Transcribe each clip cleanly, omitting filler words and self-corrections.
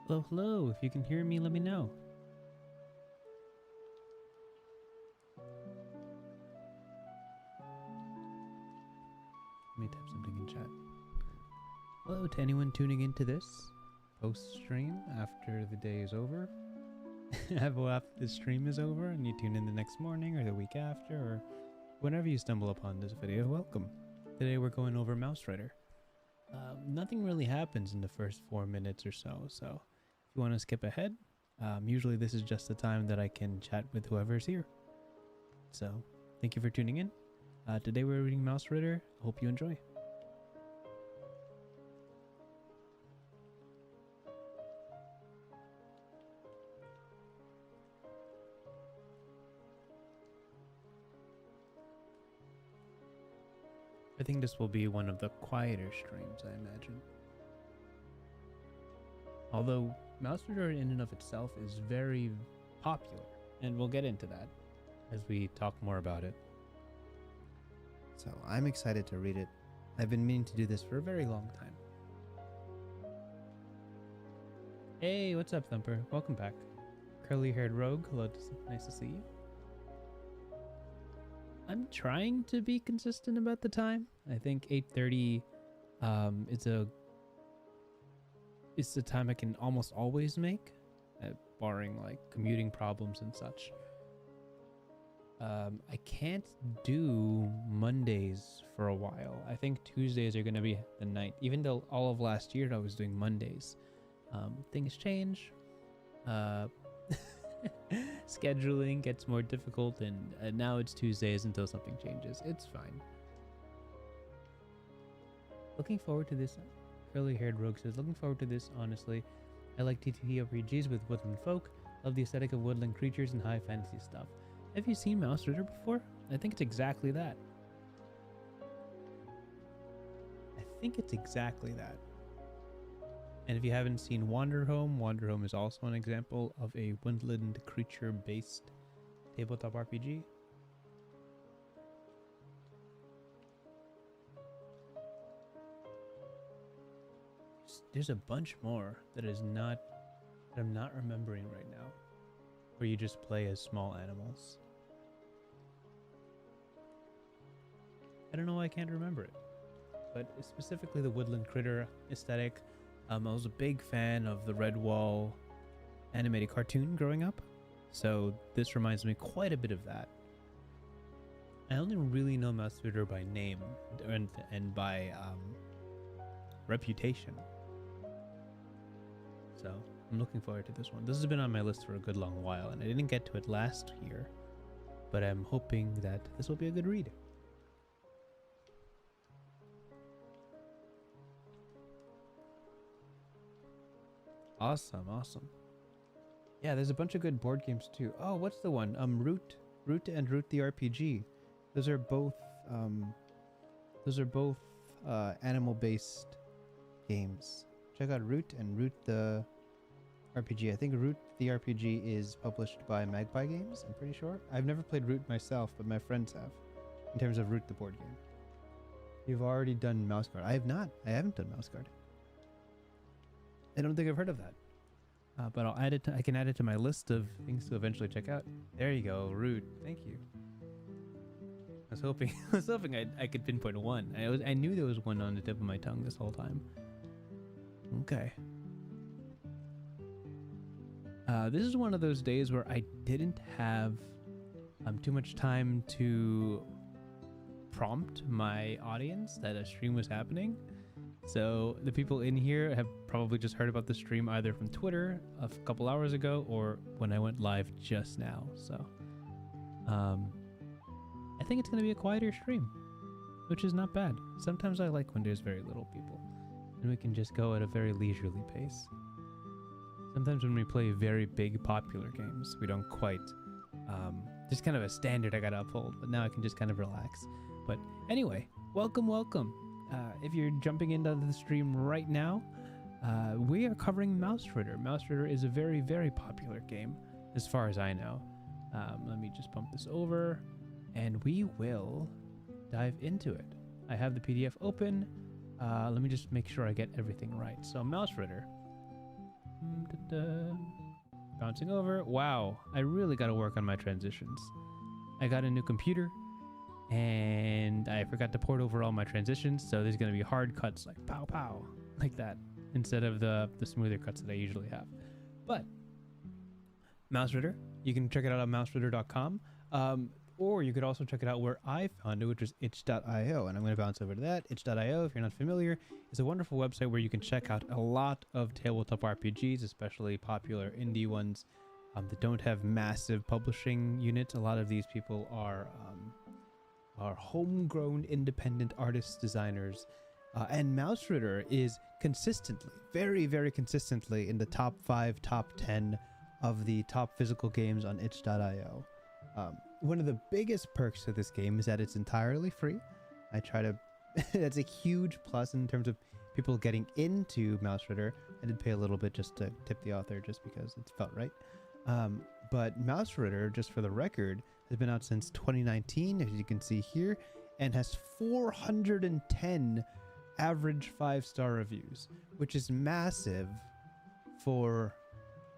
Hello, hello. If you can hear me, let me know. Let me type something in chat. Hello to anyone tuning into this post-stream after the day is over. Well, after the stream is over and you tune in the next morning or the week after or whenever you stumble upon this video, welcome. Today we're going over Mausritter. Nothing really happens in the first 4 minutes or so, so if you want to skip ahead, usually this is just the time that I can chat with whoever's here. So, thank you for tuning in. Today we're reading Mausritter. Hope you enjoy. I think this will be one of the quieter streams, I imagine. Although Mausritter in and of itself is very popular, and we'll get into that as we talk more about it. So I'm excited to read it. I've been meaning to do this for a very long time. Hey, what's up, Thumper? Welcome back. Curly-haired rogue, hello, nice to see you. I'm trying to be consistent about the time. I think 8:30 it's the time I can almost always make, barring like commuting problems and such. I can't do Mondays for a while. I think Tuesdays are going to be the night, even though all of last year I was doing Mondays. Things change. Scheduling gets more difficult, and now it's Tuesdays until something changes. It's fine. Looking forward to this. Curly-haired rogue says, looking forward to this, honestly. I like TTRPGs with woodland folk. Love the aesthetic of woodland creatures and high fantasy stuff. Have you seen Mausritter before? I think it's exactly that. And if you haven't seen Wanderhome is also an example of a woodland creature-based tabletop RPG. There's a bunch more that I'm not remembering right now, where you just play as small animals. I don't know why I can't remember it, but specifically the woodland critter aesthetic. I was a big fan of the Redwall animated cartoon growing up, so this reminds me quite a bit of that. I only really know Mausritter by name and by reputation, so I'm looking forward to this one. This has been on my list for a good long while, and I didn't get to it last year, but I'm hoping that this will be a good read. Awesome. Yeah, there's a bunch of good board games too. Oh, what's the one? Root and Root the RPG. Those are both animal-based games. Check out Root and Root the RPG. I think Root the RPG is published by Magpie Games, I'm pretty sure. I've never played Root myself, but my friends have, in terms of Root the board game. You've already done Mouse Guard. I have not. I haven't done Mouse Guard. I don't think I've heard of that, but I'll add it. I can add it to my list of things to eventually check out. There you go, Root. Thank you. I was hoping I could pinpoint one. I knew there was one on the tip of my tongue this whole time. Okay. This is one of those days where I didn't have too much time to prompt my audience that a stream was happening. So the people in here have probably just heard about the stream either from Twitter a couple hours ago or when I went live just now. So I think it's going to be a quieter stream, which is not bad. Sometimes I like when there's very little people and we can just go at a very leisurely pace. Sometimes when we play very big popular games, we don't quite, there's kind of a standard I got to uphold, but now I can just kind of relax. But anyway, welcome. If you're jumping into the stream right now, we are covering Mausritter. Mausritter is a very, very popular game, as far as I know. Let me just bump this over, and we will dive into it. I have the PDF open. Let me just make sure I get everything right. So Mausritter. Bouncing over. Wow, I really got to work on my transitions. I got a new computer and I forgot to port over all my transitions, so there's going to be hard cuts like pow pow like that instead of the smoother cuts that I usually have. But Mausritter, you can check it out on mausritter.com, or you could also check it out where I found it, which is itch.io, and I'm going to bounce over to that. Itch.io, if you're not familiar, is a wonderful website where you can check out a lot of tabletop RPGs, especially popular indie ones that don't have massive publishing units. A lot of these people are homegrown independent artists, designers, and Mausritter is consistently, very, very consistently in the top 5, top 10 of the top physical games on itch.io. One of the biggest perks to this game is that it's entirely free. I try to that's a huge plus in terms of people getting into Mausritter. I did pay a little bit just to tip the author just because it felt right. But Mausritter, just for the record, has been out since 2019, as you can see here, and has 410 average 5-star reviews, which is massive for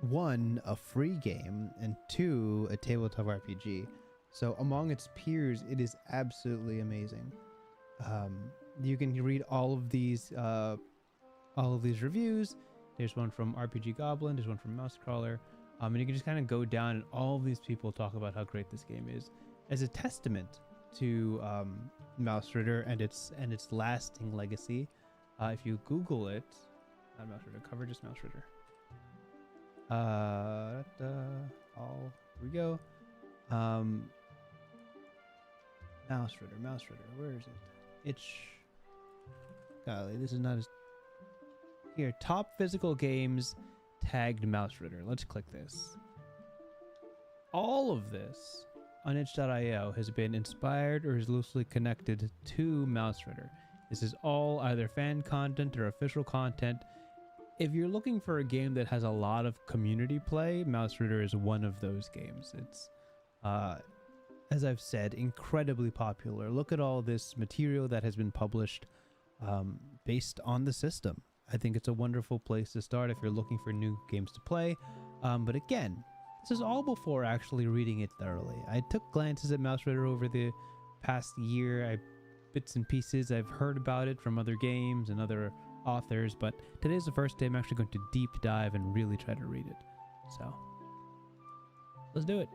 1, a free game, and 2, a tabletop RPG. So among its peers, it is absolutely amazing. You can read all of these reviews. There's one from RPG Goblin, there's one from Mousecrawler. And you can just kind of go down and all of these people talk about how great this game is as a testament to Mausritter and its lasting legacy. If you Google it, not Mausritter, cover just Mausritter. Here we go. Mausritter, where is it? Golly, this is not as... Here, top physical games tagged Mausritter. Let's click this. All of this on itch.io has been inspired or is loosely connected to Mausritter. This is all either fan content or official content. If you're looking for a game that has a lot of community play, Mausritter is one of those games. It's, as I've said, incredibly popular. Look at all this material that has been published based on the system. I think it's a wonderful place to start if you're looking for new games to play. But again, this is all before actually reading it thoroughly. I took glances at Mausritter over the past year. Bits and pieces. I've heard about it from other games and other authors, but today's the first day I'm actually going to deep dive and really try to read it. So, let's do it.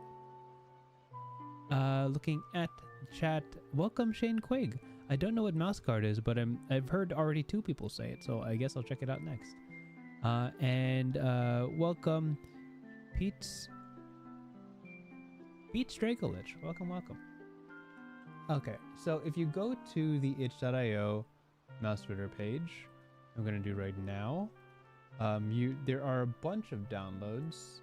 Looking at the chat, welcome Shane Quigg. I don't know what mouse guard is, but I've heard already 2 people say it, so I guess I'll check it out next. And welcome Pete Strakelich. Welcome. Okay, so if you go to the itch.io Mausritter page, I'm going to do right now, there are a bunch of downloads.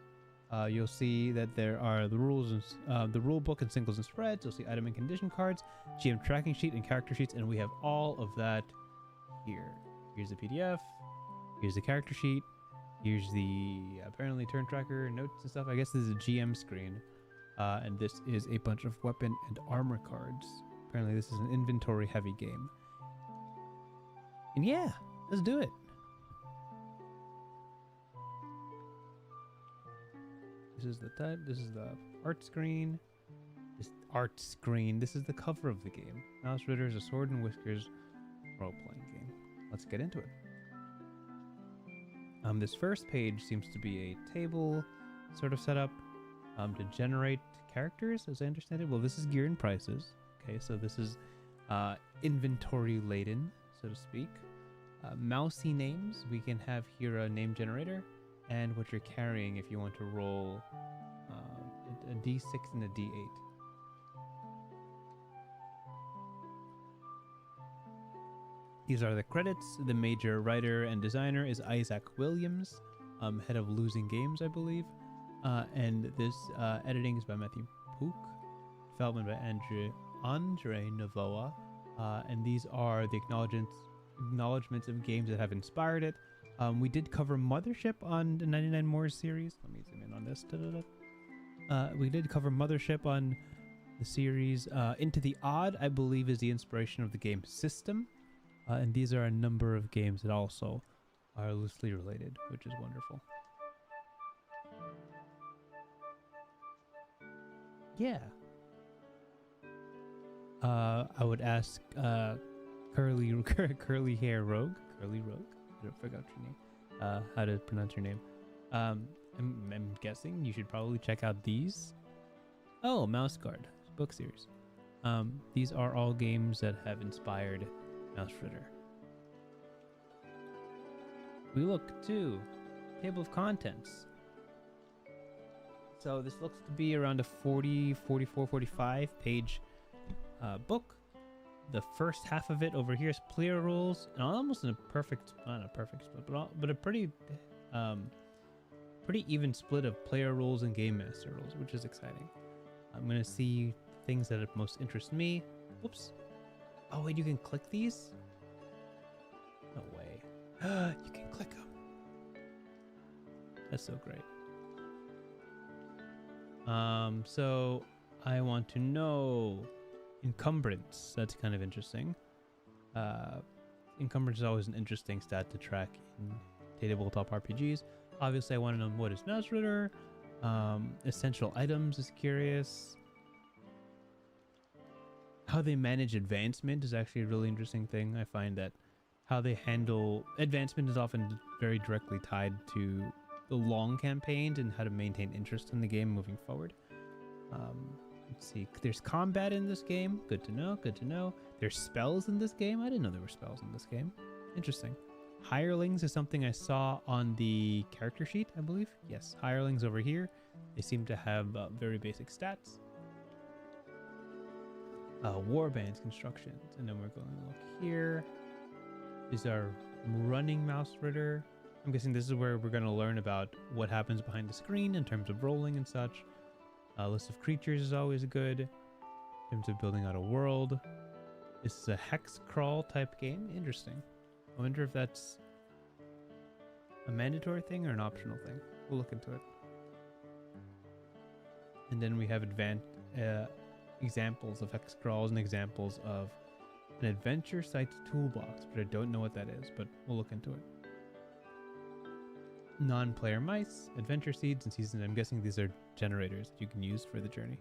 You'll see that there are the rules and the rule book and singles and spreads. You'll see item and condition cards, GM tracking sheet, and character sheets, and we have all of that here. Here's the PDF. Here's the character sheet. Here's the apparently turn tracker, notes and stuff. I guess this is a GM screen, and this is a bunch of weapon and armor cards. Apparently, this is an inventory-heavy game. And yeah, let's do it. This is the type. This is the art screen. This is the cover of the game. Mausritter is a sword and whiskers role-playing game. Let's get into it. This first page seems to be a table sort of setup to generate characters, as I understand it. Well, this is gear and prices. Okay, so this is inventory laden, so to speak. Mousy names. We can have here a name generator. And what you're carrying if you want to roll a D6 and a D8. These are the credits. The major writer and designer is Isaac Williams, head of Losing Games, I believe. And this editing is by Matthew Pook, development by Andre Novoa. And these are the acknowledgements of games that have inspired it. We did cover Mothership on the 99 More series. Let me zoom in on this. We did cover Mothership on the series. Into the Odd, I believe, is the inspiration of the game system. And these are a number of games that also are loosely related, which is wonderful. Yeah. I would ask curly hair rogue, curly rogue. I forgot your name. How to pronounce your name? I'm guessing you should probably check out these. Oh, Mouse Guard book series. These are all games that have inspired Mausritter. We look to table of contents. So this looks to be around a 40, 44, 45 page book. The first half of it over here is player rules, and almost in a perfect, not a perfect split, but a pretty even split of player rules and game master rules, which is exciting. I'm gonna see things that most interest me. Whoops. Oh wait, you can click these? No way. You can click them. That's so great. So I want to know encumbrance. That's kind of interesting. Encumbrance is always an interesting stat to track in tabletop RPGs. Obviously, I want to know what is Mausritter. Essential items is curious. How they manage advancement is actually a really interesting thing. I find that how they handle advancement is often very directly tied to the long campaigns and how to maintain interest in the game moving forward. Let's see. There's combat in this game. Good to know. Good to know. There's spells in this game. I didn't know there were spells in this game. Interesting. Hirelings is something I saw on the character sheet, I believe. Yes, hirelings over here. They seem to have very basic stats. Warbands constructions. And then we're going to look here. These are running Mausritter. I'm guessing this is where we're going to learn about what happens behind the screen in terms of rolling and such. A list of creatures is always good. In terms of building out a world. This is a hex crawl type game. Interesting. I wonder if that's a mandatory thing or an optional thing. We'll look into it. And then we have examples of hex crawls and examples of an adventure site toolbox, but I don't know what that is, but we'll look into it. Non-player mice, adventure seeds, and seasons. I'm guessing these are generators that you can use for the journey.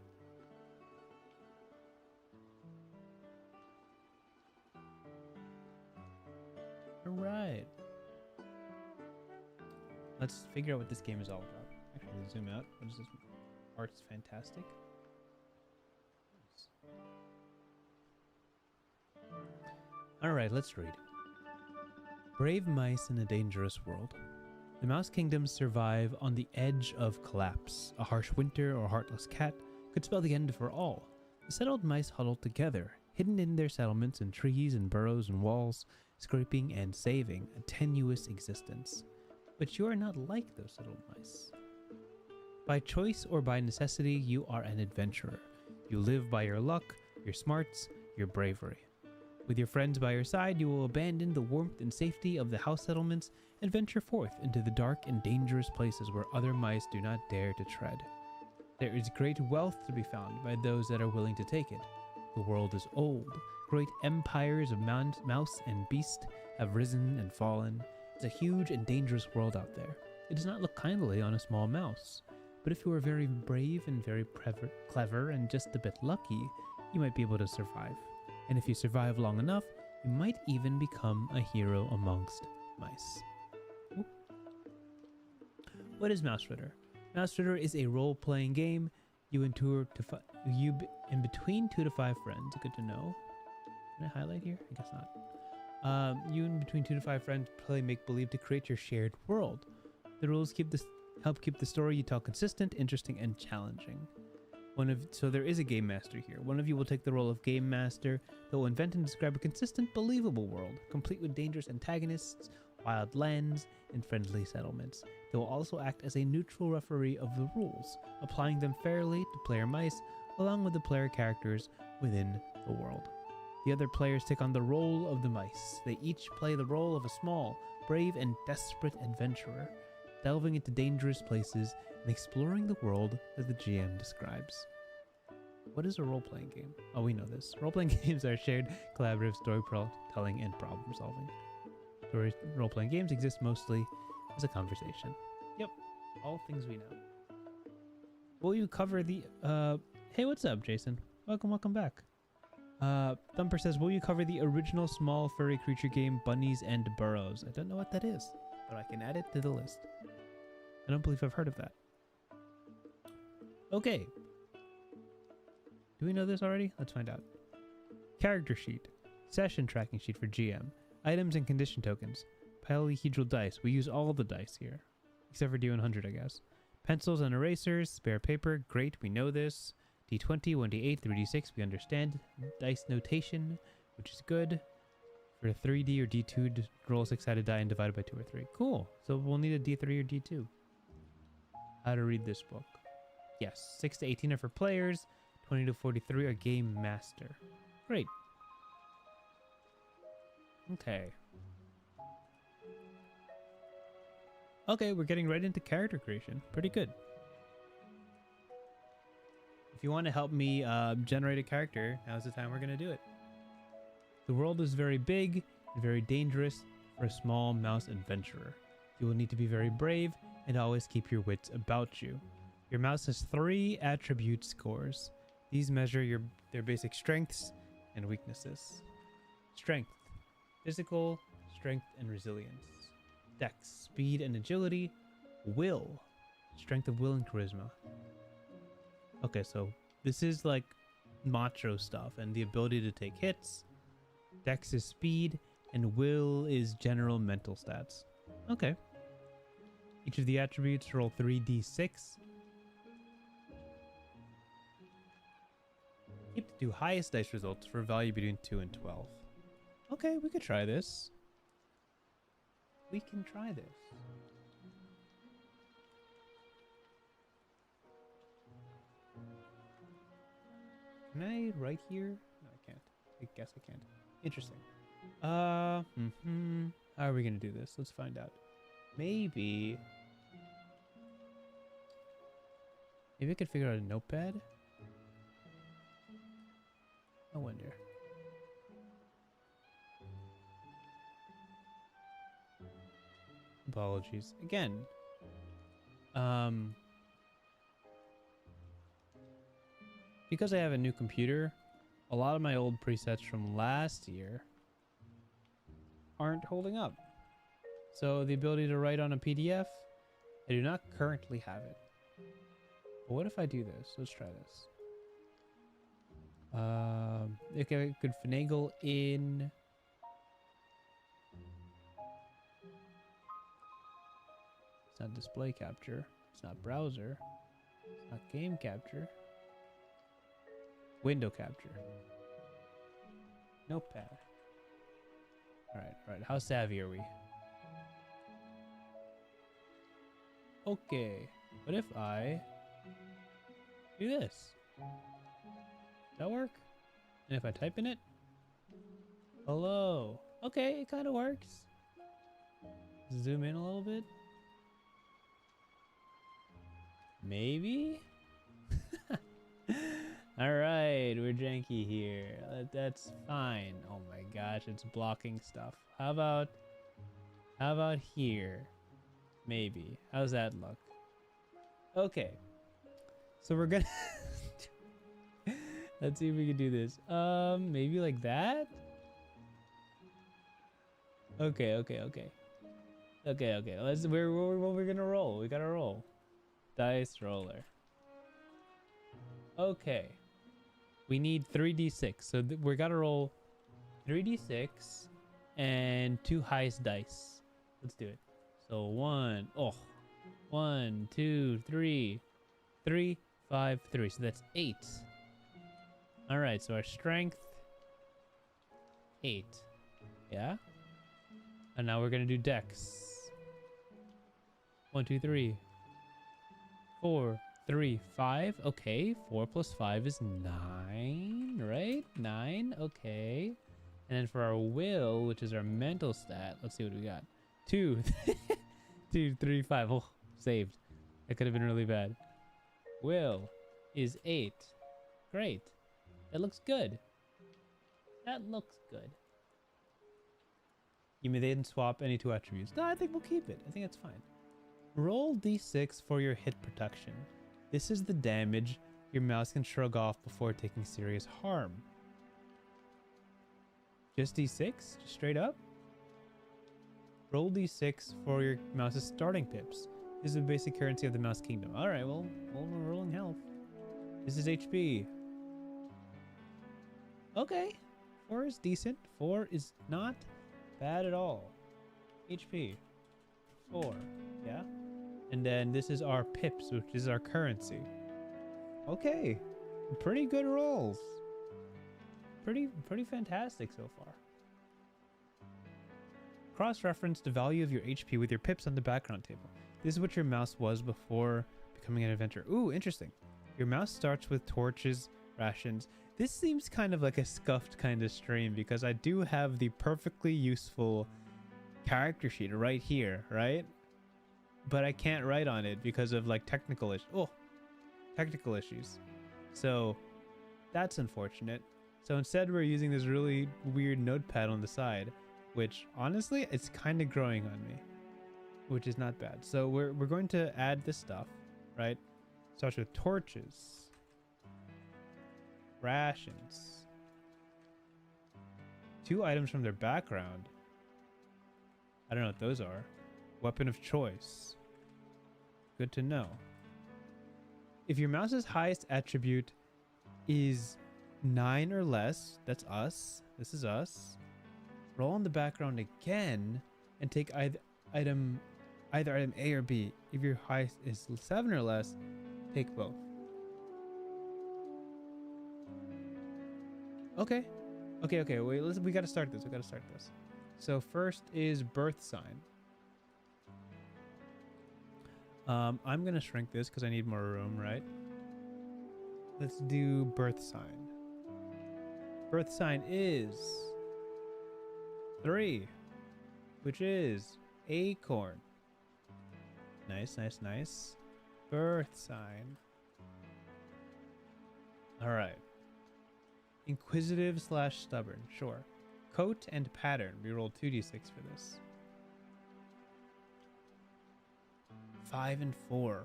Alright. Let's figure out what this game is all about. Actually, zoom out. What is this? Art's fantastic. Alright, let's read. Brave mice in a dangerous world. The mouse kingdoms survive on the edge of collapse. A harsh winter or a heartless cat could spell the end for all. The settled mice huddle together, hidden in their settlements in trees and burrows and walls, scraping and saving a tenuous existence. But you are not like those settled mice. By choice or by necessity, you are an adventurer. You live by your luck, your smarts, your bravery. With your friends by your side, you will abandon the warmth and safety of the house settlements and venture forth into the dark and dangerous places where other mice do not dare to tread. There is great wealth to be found by those that are willing to take it. The world is old. Great empires of mouse and beast have risen and fallen. It's a huge and dangerous world out there. It does not look kindly on a small mouse. But if you are very brave and very clever and just a bit lucky, you might be able to survive. And if you survive long enough, you might even become a hero amongst mice. Ooh. What is Mausritter? Mausritter is a role-playing game. You in between 2 to 5 friends. Good to know. Can I highlight here? I guess not. You in between 2 to 5 friends play make-believe to create your shared world. The rules help keep the story you tell consistent, interesting, and challenging. So there is a game master here. One of you will take the role of game master that will invent and describe a consistent, believable world, complete with dangerous antagonists, wild lands, and friendly settlements. They will also act as a neutral referee of the rules, applying them fairly to player mice, along with the player characters within the world. The other players take on the role of the mice. They each play the role of a small, brave, and desperate adventurer, delving into dangerous places and exploring the world that the GM describes. What is a role-playing game? Oh, we know this. Role-playing games are shared, collaborative storytelling and problem solving. Role-playing games exist mostly as a conversation. Yep, all things we know. Will you cover the hey, what's up, Jason? Welcome back. Thumper says, will you cover the original small furry creature game Bunnies and Burrows? I don't know what that is, but I can add it to the list. I don't believe I've heard of that. Okay. Do we know this already? Let's find out. Character sheet. Session tracking sheet for GM. Items and condition tokens. Polyhedral dice. We use all the dice here. Except for D100, I guess. Pencils and erasers. Spare paper. Great, we know this. D20, 1D8, 3D6. We understand. Dice notation, which is good. For a 3D or D2, roll a 6-sided die and divide it by 2 or 3. Cool. So we'll need a D3 or D2. How to read this book. Yes. 6 to 18 are for players. 20 to 43 are game master. Great. Okay. Okay, we're getting right into character creation. Pretty good. If you want to help me generate a character, now's the time we're going to do it. The world is very big and very dangerous for a small mouse adventurer. You will need to be very brave and always keep your wits about you. Your mouse has 3 attribute scores. These measure their basic strengths and weaknesses. Strength, physical, strength and resilience. Dex, speed and agility. Will, strength of will and charisma. Okay, so this is like macho stuff, and the ability to take hits. Dex is speed, and will is general mental stats. Okay. Each of the attributes roll 3d6. Keep the 2 highest dice results for a value between 2 and 12. Okay, we could try this. We can try this. Can I write here? No, I can't. I guess I can't. Interesting. How are we gonna do this? Let's find out. Maybe I could figure out a notepad. I wonder. Apologies. Again. Because I have a new computer, a lot of my old presets from last year aren't holding up. So the ability to write on a PDF, I do not currently have it. But what if I do this? Let's try this. Okay, I could finagle in. It's not display capture. It's not browser. It's not game capture. Window capture. Notepad. Alright. How savvy are we? Okay. What if I do this? Does that work? And if I type in it? Hello. Okay, it kind of works. Zoom in a little bit. Maybe? Alright, we're janky here. That's fine. Oh my gosh, it's blocking stuff. How about here? Maybe. How's that look? Okay. So we're gonna let's see if we can do this. Maybe like that? Okay. We're gonna roll. We gotta roll. Dice roller. Okay. We need 3d6. So we gotta roll 3d6 and 2 highest dice. Let's do it. So 1, 2, 3. 3, 5, 3. So that's 8. Alright, so our strength 8. Yeah? And now we're gonna do dex. 1, 2, 3. 4, 3, 5. Okay, 4 plus 5 is 9, right? 9, okay. And then for our will, which is our mental stat, let's see what we got. 2, 2, 3, 5. Oh, saved. That could have been really bad. Will is 8. Great. That looks good. That looks good. You mean they didn't swap any 2 attributes? No, I think we'll keep it. I think it's fine. Roll d6 for your hit protection. This is the damage your mouse can shrug off before taking serious harm. Just d6? Just straight up? Roll d6 for your mouse's starting pips. This is the basic currency of the mouse kingdom. Alright, well, we're rolling health. This is HP. Okay. 4 is decent. 4 is not bad at all. HP. 4. Yeah? And then this is our pips, which is our currency. Okay. Pretty good rolls. Pretty fantastic so far. Cross-reference the value of your HP with your pips on the background table. This is what your mouse was before becoming an adventurer. Ooh, interesting. Your mouse starts with torches, rations. This seems kind of like a scuffed kind of stream because I do have the perfectly useful character sheet right here, right? But I can't write on it because of like technical issues. So that's unfortunate. So instead we're using this really weird notepad on the side, which honestly it's kind of growing on me, which is not bad. So we're going to add this stuff, right? Starts with torches. Rations. 2 items from their background. I don't know what those are. Weapon of choice. Good to know. If your mouse's highest attribute is 9 or less, that's us. This is us. Roll on the background again and take either item A or B. If your highest is 7 or less, take both. Okay. Wait, we gotta start this. So first is birth sign. I'm gonna shrink this because I need more room, right? Let's do birth sign. Birth sign is 3, which is acorn. Nice. Birth sign. All right. Inquisitive / stubborn, sure. Coat and pattern. We rolled 2d6 for this. 5 and 4.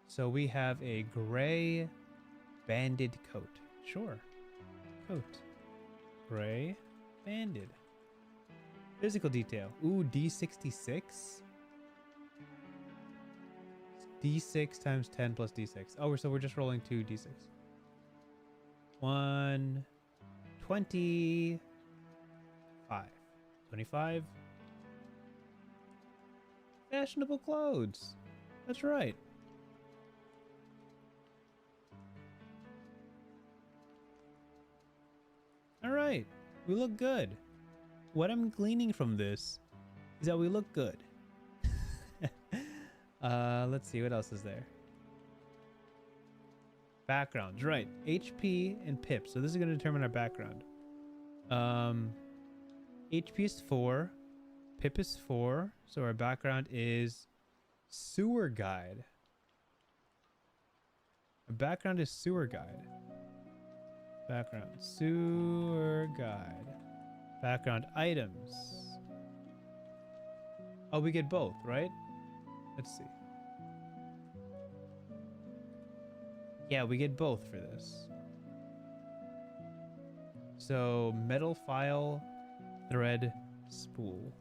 So we have a gray banded coat. Sure. Coat. Gray banded. Physical detail. Ooh, D66. D6 times 10 plus D6. Oh, so we're just rolling 2 D6. 1, 25. 25. Fashionable clothes. That's right. All right. We look good. What I'm gleaning from this is that we look good. Let's see. What else is there? Backgrounds, right. HP and pip. So this is going to determine our background. HP is 4. Pip is 4. So our background is sewer guide. Our background is sewer guide. Background, sewer guide. Background items. Oh, we get both, right? Let's see. Yeah, we get both for this. So, metal file, thread, spool.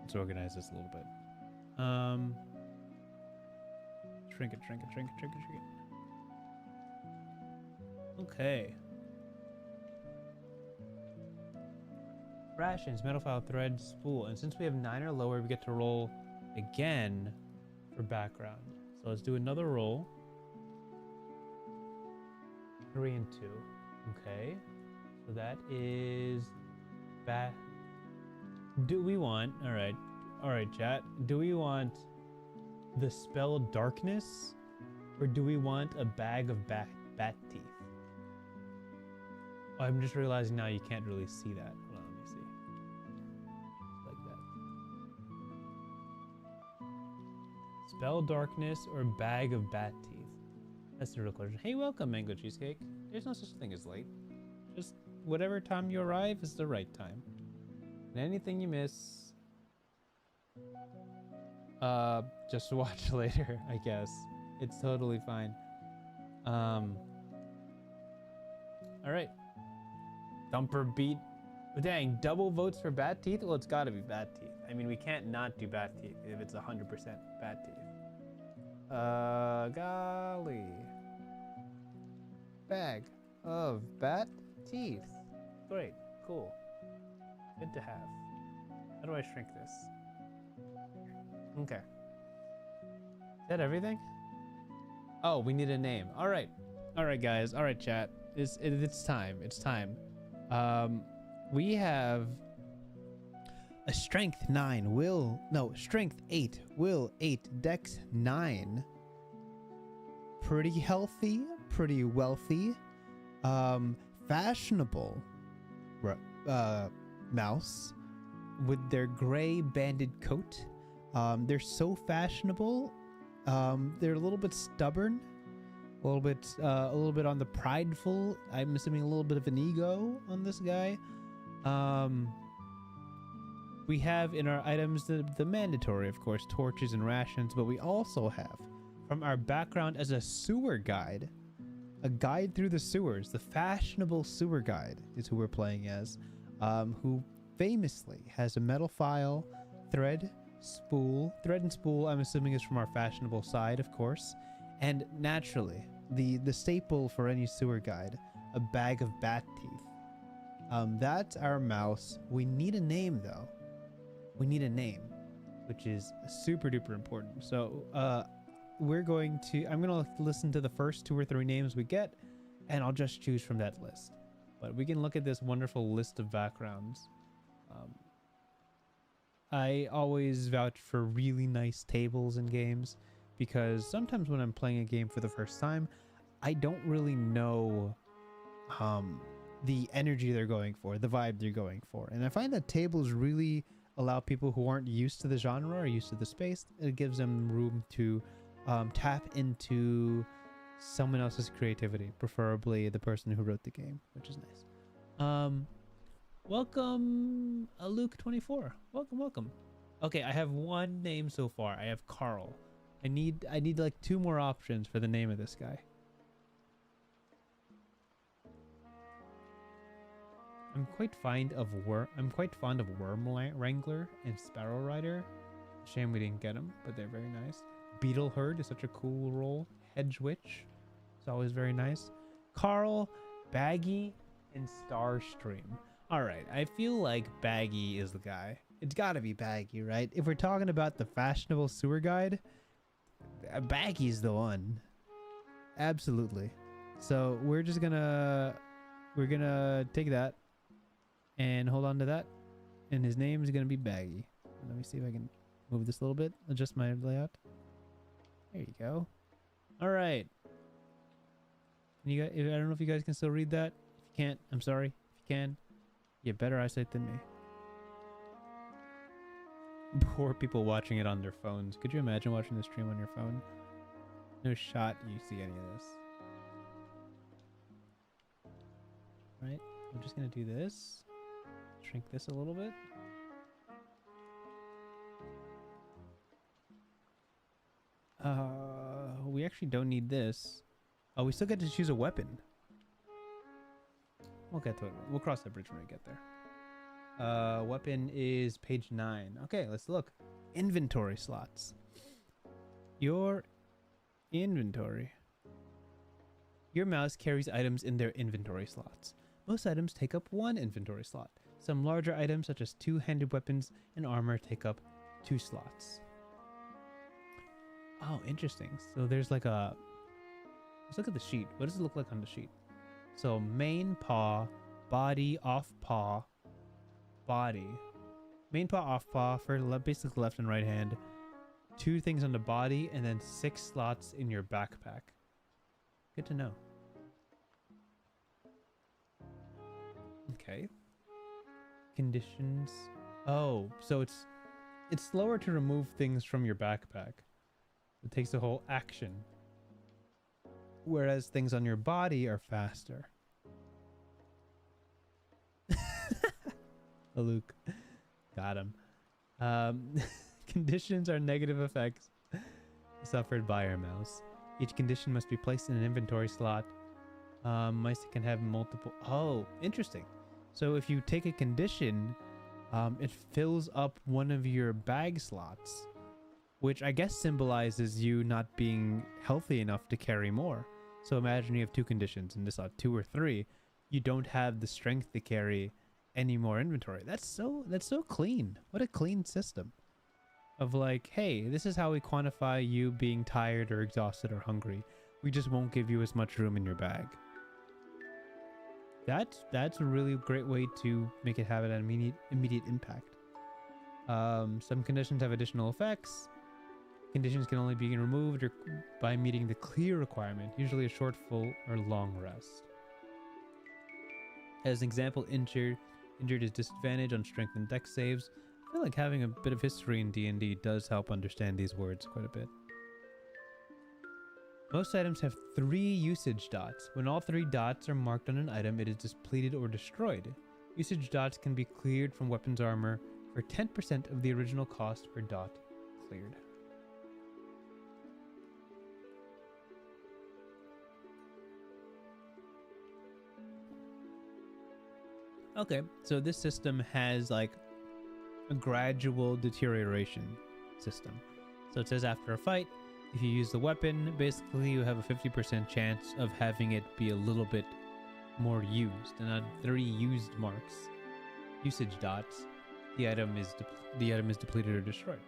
Let's organize this a little bit. Shrink it. Okay. Rations, metal file, thread, spool. And since we have 9 or lower, we get to roll again for background. So let's do another roll. 3 and 2. Okay. So that is do we want, all right, chat. Do we want the spell darkness or do we want a bag of bat teeth? Oh, I'm just realizing now you can't really see that. Hold on, let me see. Like Spell darkness or bag of bat teeth? That's the real question. Hey, welcome, Mango Cheesecake. There's no such thing as late. Just whatever time you arrive is the right time. And anything you miss, just watch later, I guess. It's totally fine. All right. Thumper beat. But dang, double votes for bat teeth? Well, it's gotta be bat teeth. I mean, we can't not do bat teeth if it's 100% bat teeth. Golly. Bag of bat teeth. Great, cool. Good to have. How do I shrink this? Okay. Is that everything? Oh, we need a name. All right. All right, guys. All right, chat. It's time. It's time. We have a strength 9, strength 8, will 8, dex 9. Pretty healthy, pretty wealthy, fashionable mouse with their gray banded coat. They're so fashionable. They're a little bit stubborn, a little bit on the prideful. I'm assuming a little bit of an ego on this guy. We have in our items the mandatory, of course, torches and rations, but we also have, from our background as a sewer guide, a guide through the sewers. The fashionable sewer guide is who we're playing as, who famously has a metal file, thread and spool, I'm assuming is from our fashionable side, of course, and naturally, the staple for any sewer guide, a bag of bat teeth. That's our mouse. We need a name, though. We need a name, which is super duper important. So I'm going to listen to the first 2 or 3 names we get, and I'll just choose from that list. But we can look at this wonderful list of backgrounds. I always vouch for really nice tables in games, because sometimes when I'm playing a game for the first time, I don't really know the energy they're going for, the vibe they're going for. And I find that tables really allow people who aren't used to the genre or used to the space, it gives them room to tap into someone else's creativity, preferably the person who wrote the game, which is nice. Welcome, Luke24. Welcome. Okay, I have 1 name so far. I have Carl. I need like 2 more options for the name of this guy. I'm quite fond of Worm Wrangler and Sparrow Rider. Shame we didn't get them, but they're very nice. Beetle Herd is such a cool role. Hedge Witch is always very nice. Carl, Baggy, and Starstream. All right, I feel like Baggy is the guy. It's got to be Baggy, right? If we're talking about the fashionable sewer guide, Baggy's the one. Absolutely. So we're gonna take that and hold on to that, and his name is gonna be Baggy. Let me see if I can move this a little bit, adjust my layout. There you go. All right. You guys, I don't know if you guys can still read that. If you can't, I'm sorry. If you can, you have better eyesight than me. Poor people watching it on their phones. Could you imagine watching the stream on your phone? No shot you see any of this. Right? I'm just gonna do this. Shrink this a little bit. We actually don't need this. Oh, we still get to choose a weapon. We'll get to it. We'll cross that bridge when we get there. Weapon is page 9. Okay, let's look. Inventory slots. Your inventory. Your mouse carries items in their inventory slots. Most items take up 1 inventory slot. Some larger items, such as 2-handed weapons and armor, take up 2 slots. Oh, interesting. So there's like a... Let's look at the sheet. What does it look like on the sheet? So main paw, body, off paw, body. Main paw, off paw for basically left and right hand. 2 things on the body, and then 6 slots in your backpack. Good to know. Okay. Conditions. Oh, so it's slower to remove things from your backpack. It takes the whole action. Whereas things on your body are faster. Luke. Got him. Conditions are negative effects suffered by our mouse. Each condition must be placed in an inventory slot. Mice can have multiple... Oh, interesting. So if you take a condition, it fills up one of your bag slots, which I guess symbolizes you not being healthy enough to carry more. So imagine you have 2 conditions in this slot, 2 or 3. You don't have the strength to carry any more inventory. That's so clean. What a clean system of like, hey, this is how we quantify you being tired or exhausted or hungry. We just won't give you as much room in your bag. That's a really great way to make it have an immediate impact. Some conditions have additional effects. Conditions can only be removed or by meeting the clear requirement, usually a short, full, or long rest. As an example, injured is disadvantage on strength and dex saves. I feel like having a bit of history in D&D does help understand these words quite a bit. Most items have 3 usage dots. When all 3 dots are marked on an item, it is depleted or destroyed. Usage dots can be cleared from weapons armor for 10% of the original cost per dot cleared. Okay, so this system has like a gradual deterioration system. So it says after a fight, if you use the weapon, basically you have a 50% chance of having it be a little bit more used. And on 3 used marks, usage dots, the item is depleted or destroyed.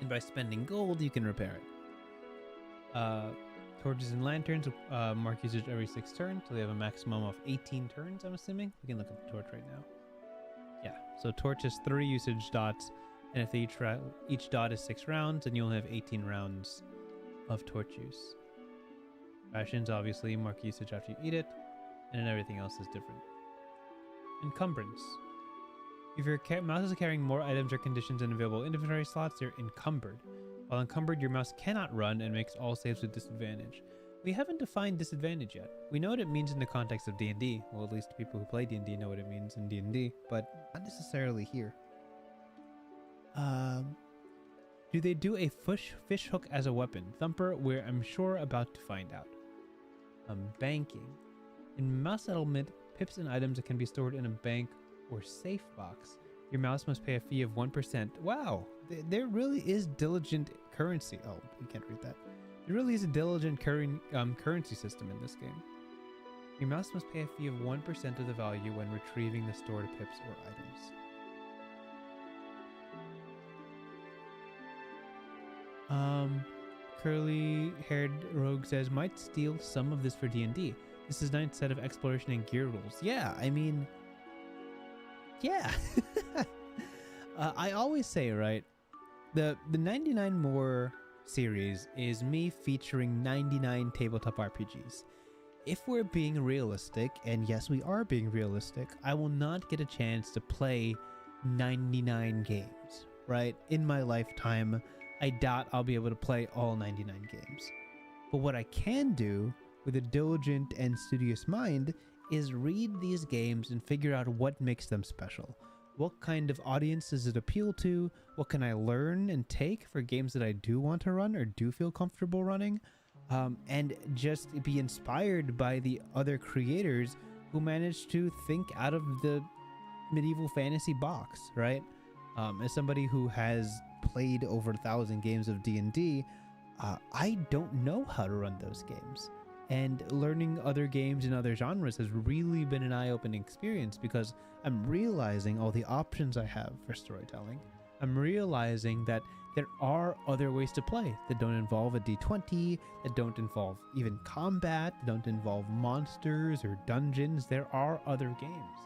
And by spending gold, you can repair it. Torches and lanterns mark usage every 6 turns, so they have a maximum of 18 turns, I'm assuming. We can look at the torch right now. Yeah, so torch has 3 usage dots, and if they each dot is 6 rounds, then you only have 18 rounds of torch use. Rations obviously mark usage after you eat it, and then everything else is different. Encumbrance. If your mouse is carrying more items or conditions in available inventory slots, they're encumbered. While encumbered, your mouse cannot run and makes all saves with disadvantage. We haven't defined disadvantage yet. We know what it means in the context of D&D. Well, at least people who play D&D know what it means in D&D, but Not necessarily here. do they do a fish hook as a weapon? Thumper, we're, I'm sure, about to find out. Banking. In mouse settlement, pips and items that can be stored in a bank or safe box. Your mouse must pay a fee of 1%. Wow, there really is diligent currency. Oh, you can't read that. There really is a diligent currency system in this game. Your mouse must pay a fee of 1% of the value when retrieving the stored pips or items. Curly-haired rogue says, might steal some of this for D&D. This is a nice set of exploration and gear rules. Yeah, I mean... Yeah. I always say, right, the 99 More series is me featuring 99 tabletop RPGs. If we're being realistic, and yes, we are being realistic, I will not get a chance to play 99 games, right? In my lifetime, I doubt I'll be able to play all 99 games. But what I can do with a diligent and studious mind is read these games and figure out what makes them special. What kind of audience does it appeal to? What can I learn and take for games that I do want to run or do feel comfortable running? And just be inspired by the other creators who managed to think out of the medieval fantasy box, right? As somebody who has played over 1,000 games of D&D, I don't know how to run those games. And learning other games in other genres has really been an eye-opening experience because I'm realizing all the options I have for storytelling. I'm realizing that there are other ways to play that don't involve a d20, that don't involve even combat, that don't involve monsters or dungeons. There are other games.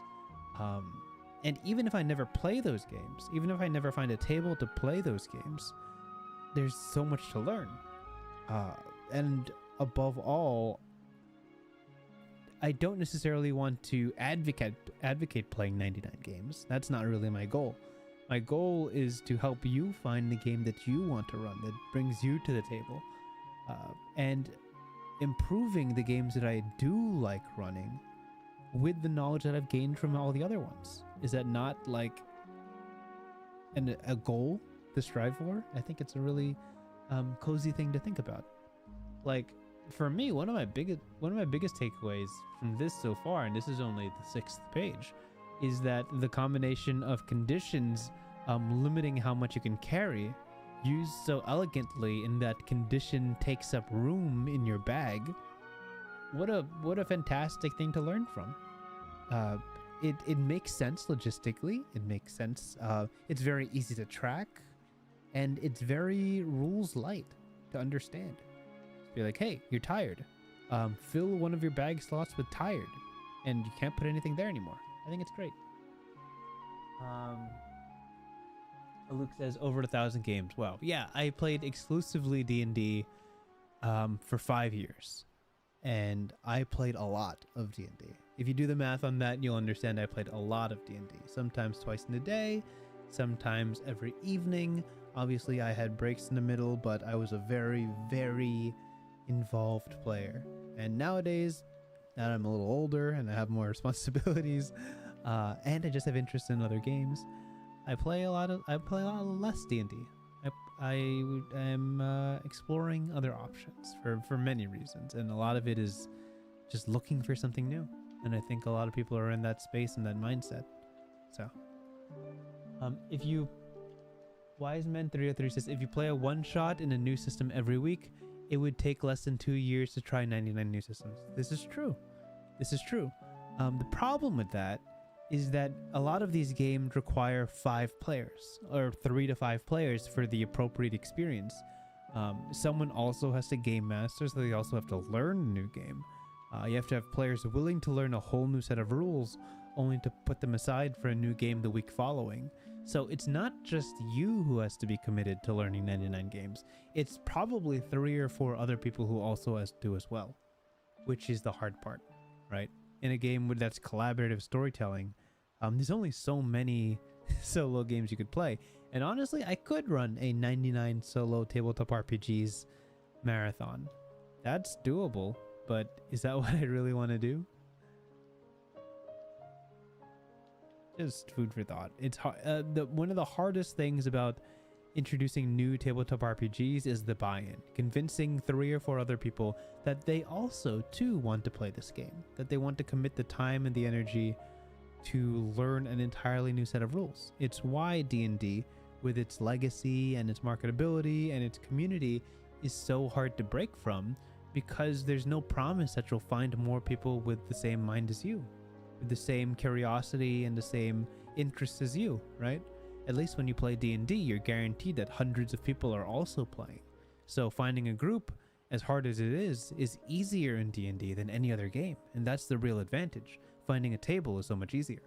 And even if I never play those games, even if I never find a table to play those games, there's so much to learn. And above all, I don't necessarily want to advocate playing 99 games. That's not really my goal. My goal is to help you find the game that you want to run, that brings you to the table, and improving the games that I do like running with the knowledge that I've gained from all the other ones. Is that not like a goal to strive for? I think it's a really cozy thing to think about. Like, for me, one of my biggest takeaways from this so far, and this is only the 6th page, is that the combination of conditions limiting how much you can carry, used so elegantly in that condition takes up room in your bag. What a fantastic thing to learn from. It makes sense logistically. It makes sense. It's very easy to track, and it's very rules light to understand. Be like, hey, you're tired. Fill one of your bag slots with tired, and you can't put anything there anymore. I think it's great. Luke says over 1,000 games. Wow. Yeah, I played exclusively D&D for 5 years, and I played a lot of D&D. If you do the math on that, you'll understand I played a lot of D&D. Sometimes twice in a day, sometimes every evening. Obviously, I had breaks in the middle, but I was a very, very involved player. And nowadays, now that I'm a little older and I have more responsibilities, and I just have interest in other games, I play a lot less D&D. I am exploring other options for many reasons, and a lot of it is just looking for something new. And I think a lot of people are in that space and that mindset. So, if you Wiseman 303 says, if you play a one-shot in a new system every week, it would take less than 2 years to try 99 new systems. This is true. This is true. The problem with that is that a lot of these games require 5 players, or 3 to 5 players for the appropriate experience. Someone also has to game master, so they also have to learn a new game. You have to have players willing to learn a whole new set of rules, only to put them aside for a new game the week following. So it's not just you who has to be committed to learning 99 games. It's probably 3 or 4 other people who also has to do as well, which is the hard part, right? In a game that's collaborative storytelling, there's only so many solo games you could play. And honestly, I could run a 99 solo tabletop RPGs marathon. That's doable, but is that what I really want to do? Just food for thought. It's hard. One of the hardest things about introducing new tabletop RPGs is the buy-in. Convincing 3 or 4 other people that they also too want to play this game, that they want to commit the time and the energy to learn an entirely new set of rules. It's why D&D, with its legacy and its marketability and its community, is so hard to break from, because there's no promise that you'll find more people with the same mind as you, with the same curiosity and the same interests as you, right? At least when you play D&D, you're guaranteed that hundreds of people are also playing. So finding a group, as hard as it is easier in D&D than any other game, and that's the real advantage. Finding a table is so much easier.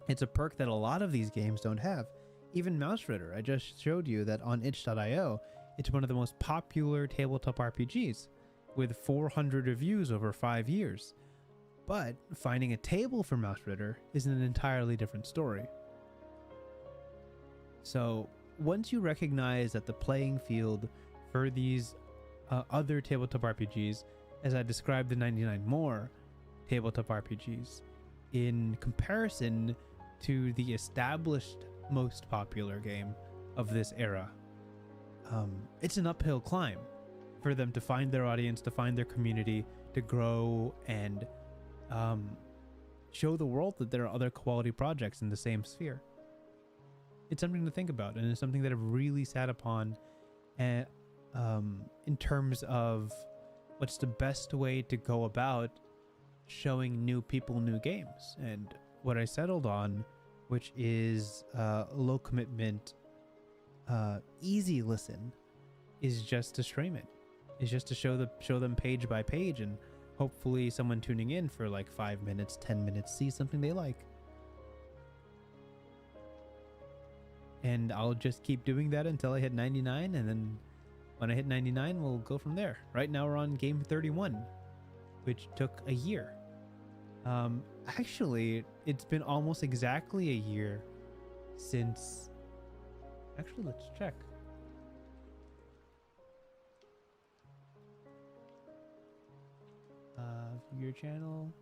It's a perk that a lot of these games don't have. Even Mausritter, I just showed you that on itch.io, it's one of the most popular tabletop RPGs, with 400 reviews over 5 years. But finding a table for Mausritter is an entirely different story. So once you recognize that the playing field for these other tabletop RPGs, as I described the 99 more tabletop RPGs, in comparison to the established most popular game of this era, it's an uphill climb for them to find their audience, to find their community, to grow and show the world that there are other quality projects in the same sphere. It's something to think about, and it's something that I've really sat upon in terms of what's the best way to go about showing new people new games. And what I settled on, which is low commitment, easy listen, is just to stream it. Is just to show them page by page, and hopefully someone tuning in for like 5 minutes, 10 minutes sees something they like. And I'll just keep doing that until I hit 99, and then when I hit 99, we'll go from there. Right now we're on game 31, which took a year. Actually, it's been almost exactly a year since... Actually, let's check. View your channel.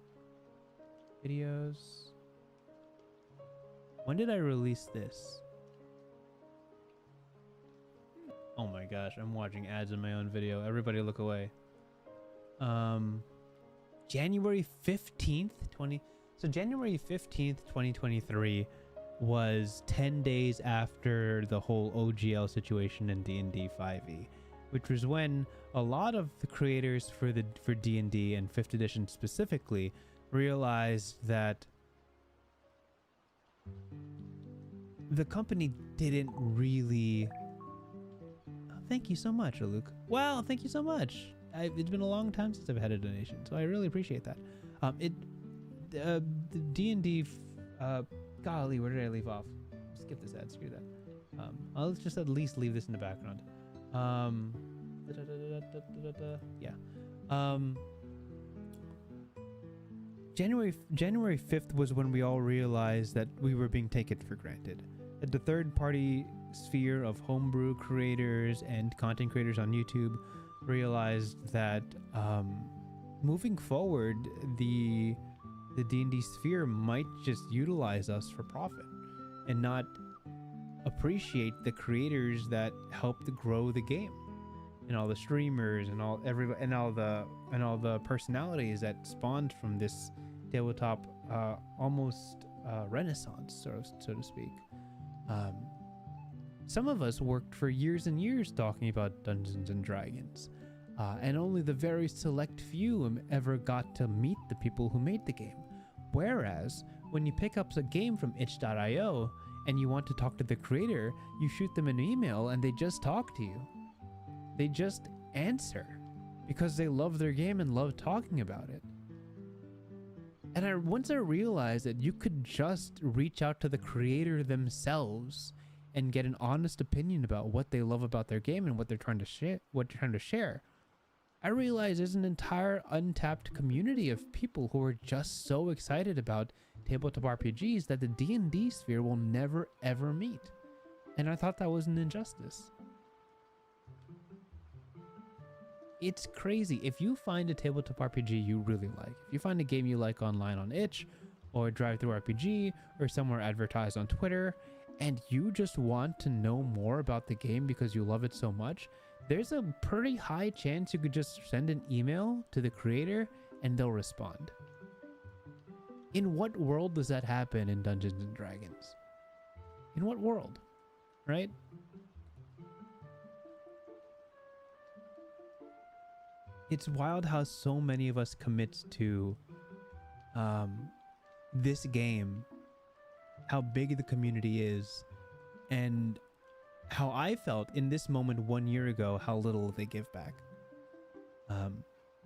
Videos. When did I release this? Oh my gosh, I'm watching ads in my own video. Everybody look away. January 15th, So January 15th, 2023 was 10 days after the whole OGL situation in D&D 5e, which was when a lot of the creators for D&D and 5th edition specifically realized that the company didn't really... Oh, thank you so much, Aluk. Wow, thank you so much. It's been a long time since I've had a donation, so I really appreciate that. The D&D... golly, where did I leave off? Skip this ad, screw that. I'll just at least leave this in the background. Yeah. January 5th was when we all realized that we were being taken for granted. That the third-party sphere of homebrew creators and content creators on YouTube realized that moving forward, the D&D sphere might just utilize us for profit and not appreciate the creators that helped grow the game, and all the streamers and all the personalities that spawned from this tabletop almost renaissance, so to speak. Some of us worked for years and years talking about Dungeons and Dragons, and only the very select few ever got to meet the people who made the game. Whereas when you pick up a game from itch.io and you want to talk to the creator, you shoot them an email and they just talk to you. They just answer because they love their game and love talking about it. And once I realized that you could just reach out to the creator themselves and get an honest opinion about what they love about their game and what they're trying to share, I realized there's an entire untapped community of people who are just so excited about tabletop RPGs that the D&D sphere will never ever meet. And I thought that was an injustice. It's crazy. If you find a tabletop RPG you really like, if you find a game you like online on itch or drive-thru RPG or somewhere advertised on Twitter, and you just want to know more about the game because you love it so much, there's a pretty high chance you could just send an email to the creator and they'll respond. In what world does that happen in Dungeons and Dragons? In what world? Right? It's wild how so many of us commit to this game, how big the community is, and how I felt in this moment 1 year ago, how little they give back.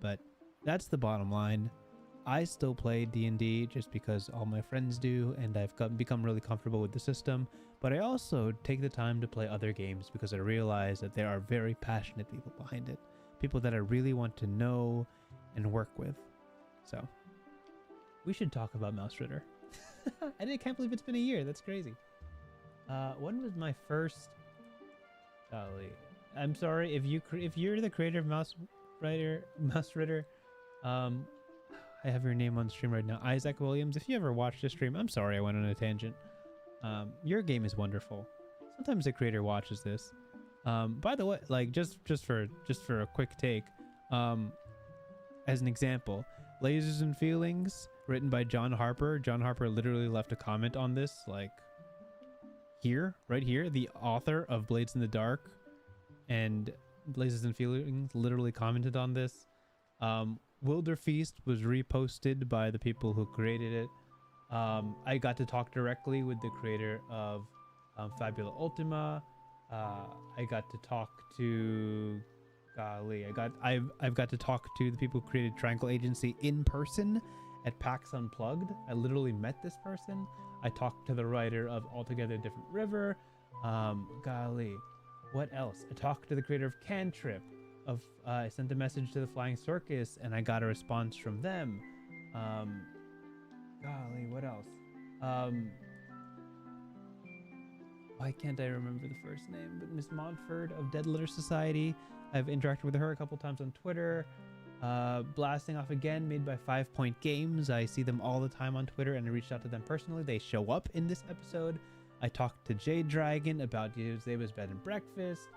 But that's the bottom line. I still play D&D just because all my friends do, and I've become really comfortable with the system. But I also take the time to play other games because I realize that there are very passionate people behind it. People that I really want to know and work with. So, we should talk about Mausritter. And I can't believe it's been a year. That's crazy. When was my first... Golly. I'm sorry, if you're the creator of Mausritter, I have your name on stream right now. Isaac Williams, if you ever watched the stream, I'm sorry I went on a tangent. Your game is wonderful. Sometimes the creator watches this. By the way, like just for a quick take, as an example, Lasers and Feelings, written by John Harper. John Harper literally left a comment on this, like right here, the author of Blades in the Dark and Lasers and Feelings literally commented on this. Wilderfeast was reposted by the people who created it. I got to talk directly with the creator of Fabula Ultima. I got to talk to I've got to talk to the people who created Triangle Agency in person at PAX Unplugged. I literally met this person. I talked to the writer of Altogether Different River. What else? I talked to the creator of Cantrip. I sent a message to the Flying Circus and I got a response from them. What else? why can't I remember the first name? But Miss Montford of Dead Letter Society. I've interacted with her a couple times on Twitter. Blasting Off Again, made by 5 Point Games. I see them all the time on Twitter, and I reached out to them personally. They show up in this episode. I talked to Jade Dragon about Zeba's Bed and Breakfast.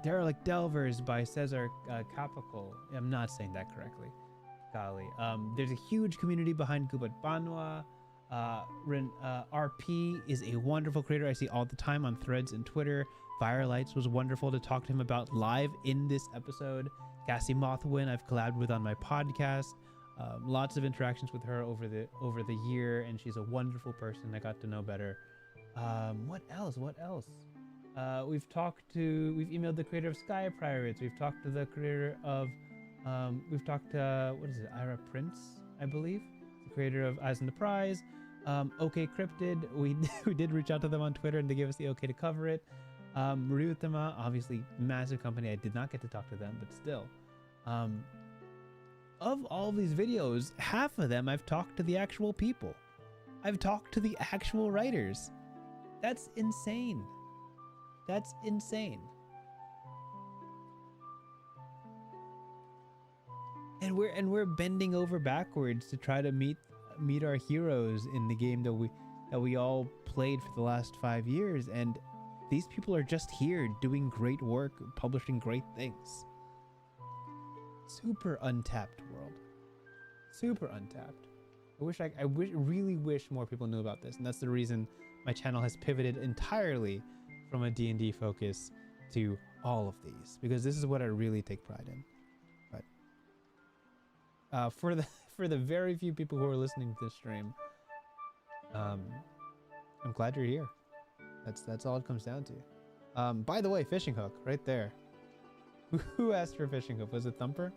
Derelict Delvers by Cesar Capical. I'm not saying that correctly. Golly. There's a huge community behind Gubat Banwa. RP is a wonderful creator I see all the time on threads and Twitter. Firelights was wonderful to talk to him about live in this episode. Cassie Mothwin I've collabed with on my podcast. Lots of interactions with her over the year, and she's a wonderful person I got to know better. What else? We've emailed the creator of Sky Pirates. We've talked to the creator of what is it, Ira Prince, I believe, the creator of Eyes on the Prize. OK Cryptid, we did reach out to them on Twitter, and they gave us the okay to cover it. Ryutama, obviously massive company. I did not get to talk to them, but still. Of all these videos, half of them I've talked to the actual people. I've talked to the actual writers. That's insane. That's insane. And we're bending over backwards to try to meet our heroes in the game that we all played for the last 5 years, and these people are just here doing great work, publishing great things. Super untapped world. Super untapped. I really wish more people knew about this, and that's the reason my channel has pivoted entirely from a D&D focus to all of these, because this is what I really take pride in. But for the very few people who are listening to this stream, I'm glad you're here. That's all it comes down to. By the way, fishing hook right there. Who asked for a fishing hook? Was it Thumper?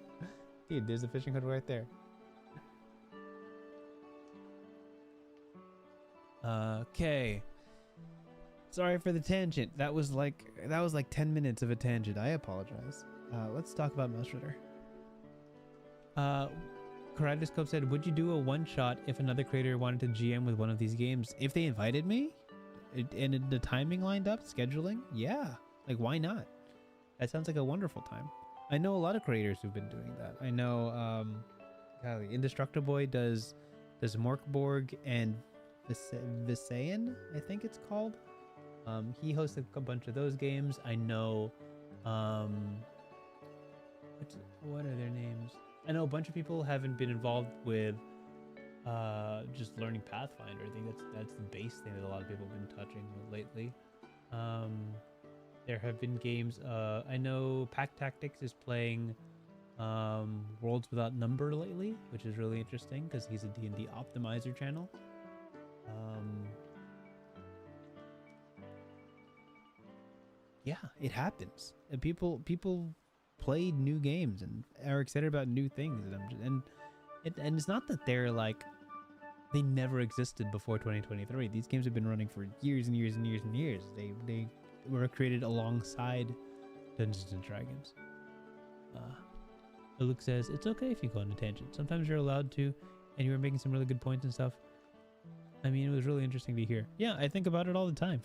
Dude, there's a fishing hook right there. Okay. Sorry for the tangent. That was like 10 minutes of a tangent. I apologize. Let's talk about Mausritter. Kaleidoscope said, would you do a one-shot if another creator wanted to GM with one of these games? If they invited me? And the timing lined up? Scheduling? Yeah. Like, why not? That sounds like a wonderful time. I know a lot of creators who've been doing that. I know, Indestructible does Morkborg and Visayan, I think it's called. He hosts a bunch of those games. I know, what are their names? I know a bunch of people haven't been involved with just learning Pathfinder. I think that's the base thing that a lot of people have been touching lately. There have been games. I know Pack Tactics is playing Worlds Without Number lately, which is really interesting because he's a D&D optimizer channel. Yeah, it happens. And people play new games and are excited about new things, and it's not that they're like they never existed before 2023. These games have been running for years and years and years and years. They were created alongside Dungeons and Dragons. Luke says it's okay if you go on a tangent. Sometimes you're allowed to, and you were making some really good points and stuff. I mean, it was really interesting to hear. Yeah, I think about it all the time.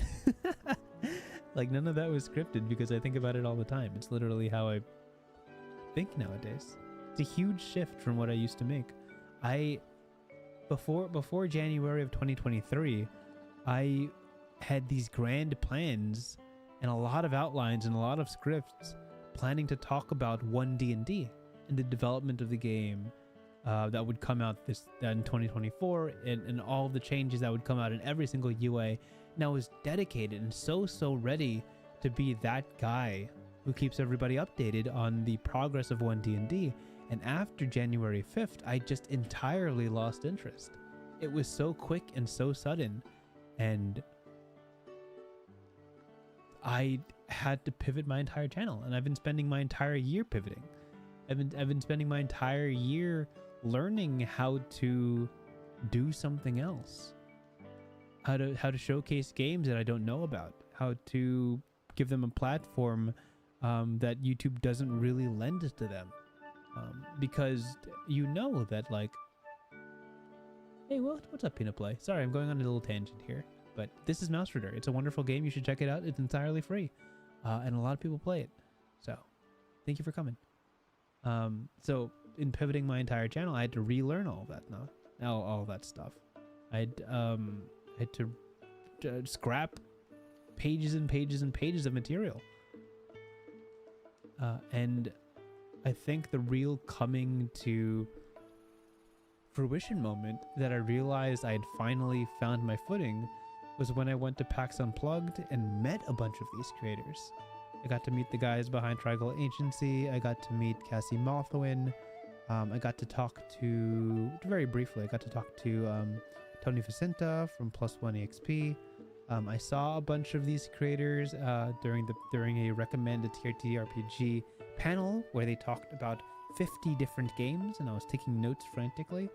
Like, none of that was scripted because I think about it all the time. It's literally how I think nowadays. It's a huge shift from what I used to make. Before January of 2023, I had these grand plans and a lot of outlines and a lot of scripts planning to talk about oneD&D and the development of the game that would come out in 2024 and all of the changes that would come out in every single UA. And I was dedicated and so ready to be that guy who keeps everybody updated on the progress of oneD&D. And after January 5th, I just entirely lost interest. It was so quick and so sudden, and I had to pivot my entire channel. And I've been spending my entire year pivoting. I've been spending my entire year learning how to do something else. How to showcase games that I don't know about. How to give them a platform that YouTube doesn't really lend to them. Because you know that, like, hey, what's up, Peanut Play? Sorry, I'm going on a little tangent here, But this is Mausritter. It's a wonderful game. You should check it out. It's entirely free, and a lot of people play it. So, thank you for coming. So in pivoting my entire channel, I had to relearn all of that all that stuff. I had to scrap pages and pages and pages of material. And I think the real coming to fruition moment that I realized I had finally found my footing was when I went to PAX Unplugged and met a bunch of these creators. I got to meet the guys behind Triangle Agency. I got to meet Cassie Mothwin. I got to talk to, very briefly, I got to talk to Tony Vicinta from Plus One EXP. I saw a bunch of these creators during a recommended TTRPG panel where they talked about 50 different games, and I was taking notes frantically.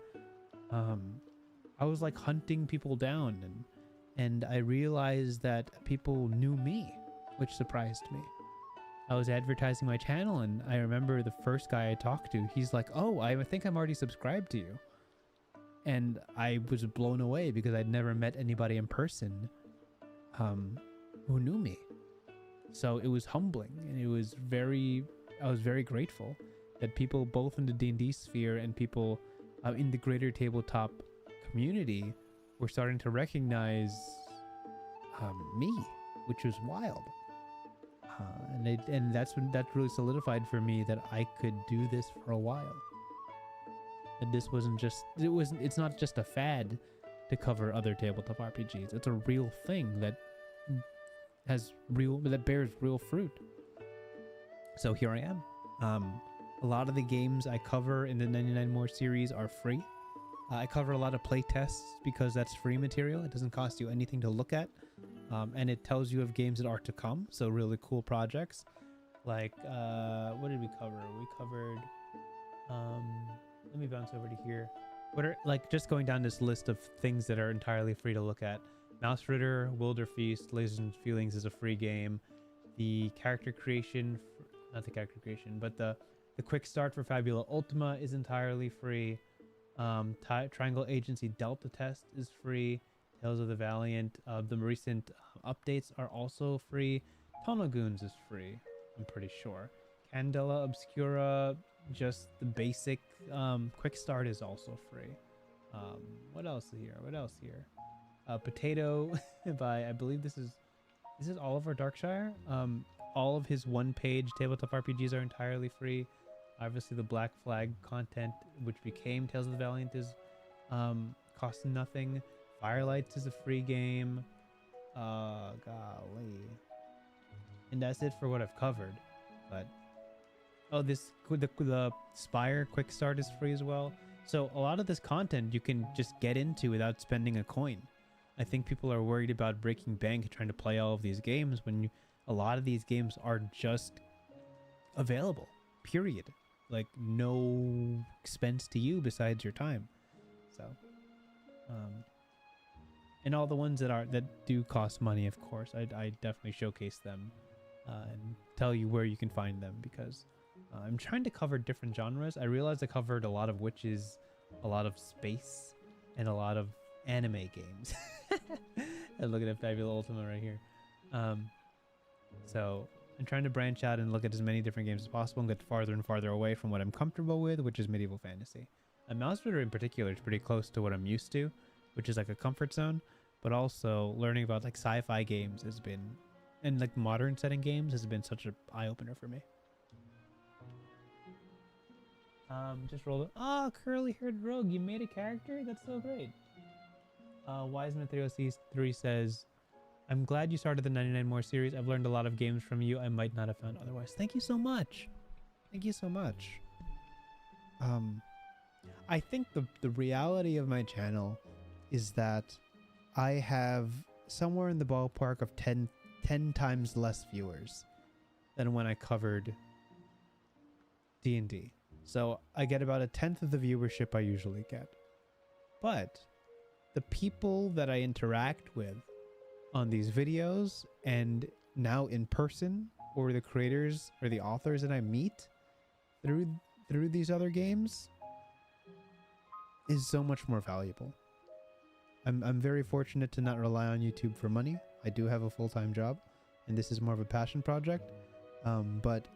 I was like hunting people down, and I realized that people knew me, which surprised me. I was advertising my channel, and I remember the first guy I talked to, he's like, "Oh, I think I'm already subscribed to you." And I was blown away because I'd never met anybody in person who knew me. So it was humbling, and I was very grateful that people both in the D&D sphere and people in the greater tabletop community were starting to recognize me, which was wild. And that really solidified for me that I could do this for a while. That this it's not just a fad to cover other tabletop RPGs. It's a real thing that bears real fruit. So here I am. A lot of the games I cover in the 99 More series are free. I cover a lot of playtests because that's free material. It doesn't cost you anything to look at. And it tells you of games that are to come. So really cool projects. Like, what did we cover? We covered, let me bounce over to here. Just going down this list of things that are entirely free to look at. Mausritter, Wilderfeast, Lasers and Feelings is a free game. The character creation, not the character creation, but the quick start for Fabula Ultima is entirely free. Triangle Agency Delta Test is free. Tales of the Valiant, the recent updates are also free. Tunnel Goons is free, I'm pretty sure. Candela Obscura, just the basic quick start is also free. What else here? Potato by, I believe this is Oliver Darkshire. All of his one-page tabletop RPGs are entirely free. Obviously, the Black Flag content, which became Tales of the Valiant, is costs nothing. Firelights is a free game. Golly. And that's it for what I've covered. But the Spire Quick Start is free as well. So a lot of this content you can just get into without spending a coin. I think people are worried about breaking bank trying to play all of these games when a lot of these games are just available. Period. Like no expense to you besides your time. So and all the ones that do cost money, of course, I definitely showcase them and tell you where you can find them, because I'm trying to cover different genres. I realized I covered a lot of witches, a lot of space, and a lot of anime games. And look at Fabula Ultima right here. So I'm trying to branch out and look at as many different games as possible and get farther and farther away from what I'm comfortable with, which is medieval fantasy. And Mausritter in particular is pretty close to what I'm used to, which is like a comfort zone, but also learning about like sci-fi games has been, and like modern setting games has been such an eye-opener for me. Just rolled it. Oh, curly-haired rogue, you made a character? That's so great. Wiseman303 says, I'm glad you started the 99 More series. I've learned a lot of games from you I might not have found otherwise. Thank you so much. Thank you so much. I think the reality of my channel is that I have somewhere in the ballpark of 10 times less viewers than when I covered D&D. So I get about 1/10 of the viewership I usually get. But the people that I interact with on these videos and now in person, or the creators or the authors that I meet through these other games, is so much more valuable. I'm very fortunate to not rely on YouTube for money. I do have a full-time job, and this is more of a passion project. But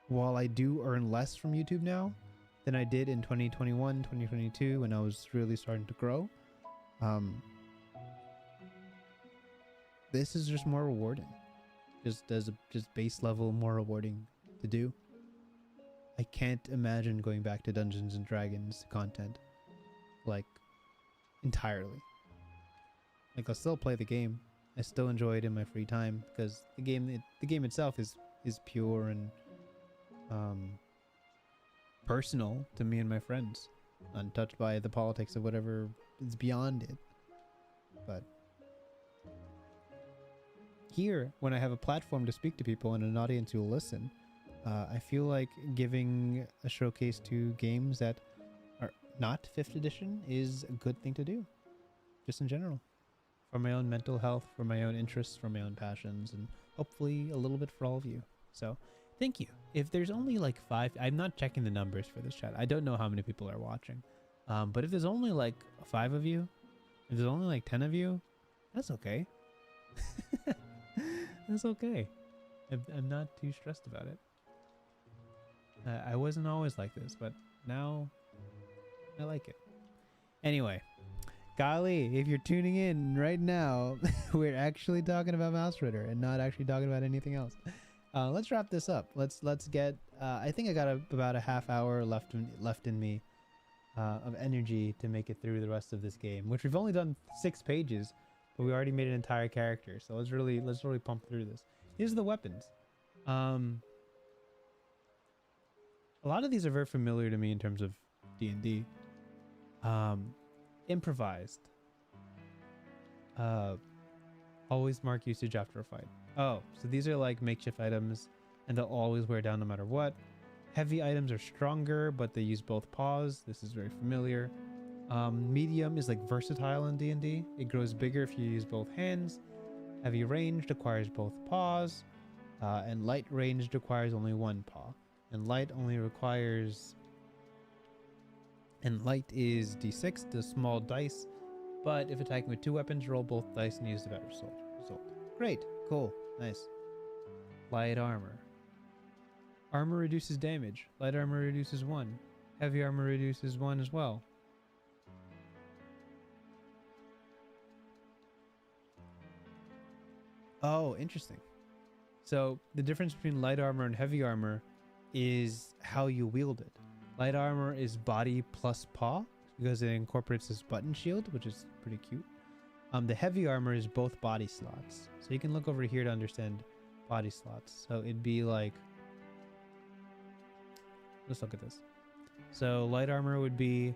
while I do earn less from YouTube now than I did in 2021, 2022, when I was really starting to grow, this is just more rewarding. Just base level more rewarding to do. I can't imagine going back to Dungeons and Dragons content, like, entirely. Like, I'll still play the game. I still enjoy it in my free time because the game itself is pure and personal to me and my friends, untouched by the politics of whatever is beyond it. But here, when I have a platform to speak to people and an audience who will listen, I feel like giving a showcase to games that are not 5th edition is a good thing to do, just in general. For my own mental health, for my own interests, for my own passions, and hopefully a little bit for all of you. So, thank you. If there's only like 5, I'm not checking the numbers for this chat. I don't know how many people are watching. But if there's only like 5 of you, if there's only like 10 of you, that's okay. That's okay. I'm not too stressed about it. I wasn't always like this, but now I like it. Anyway, golly, if you're tuning in right now, we're actually talking about Mausritter and not actually talking about anything else. Let's wrap this up. Let's get. I think I got about a half hour left in me of energy to make it through the rest of this game, which we've only done 6 pages, but we already made an entire character. So let's really pump through this. These are the weapons. A lot of these are very familiar to me in terms of D&D. Improvised. Always mark usage after a fight. Oh, so these are like makeshift items, and they'll always wear down no matter what. Heavy items are stronger, but they use both paws. This is very familiar. Medium is like versatile in D&D. It grows bigger if you use both hands. Heavy ranged requires both paws. And light ranged requires only one paw. And light only requires... And light is d6, the small dice. But if attacking with 2 weapons, roll both dice and use the better result. Great. Cool. Nice. Light armor. Armor reduces damage. Light armor reduces 1. Heavy armor reduces 1 as well. Oh, interesting. So the difference between light armor and heavy armor is how you wield it. Light armor is body plus paw because it incorporates this button shield, which is pretty cute. The heavy armor is both body slots. So you can look over here to understand body slots. So it'd be like, let's look at this. So light armor would be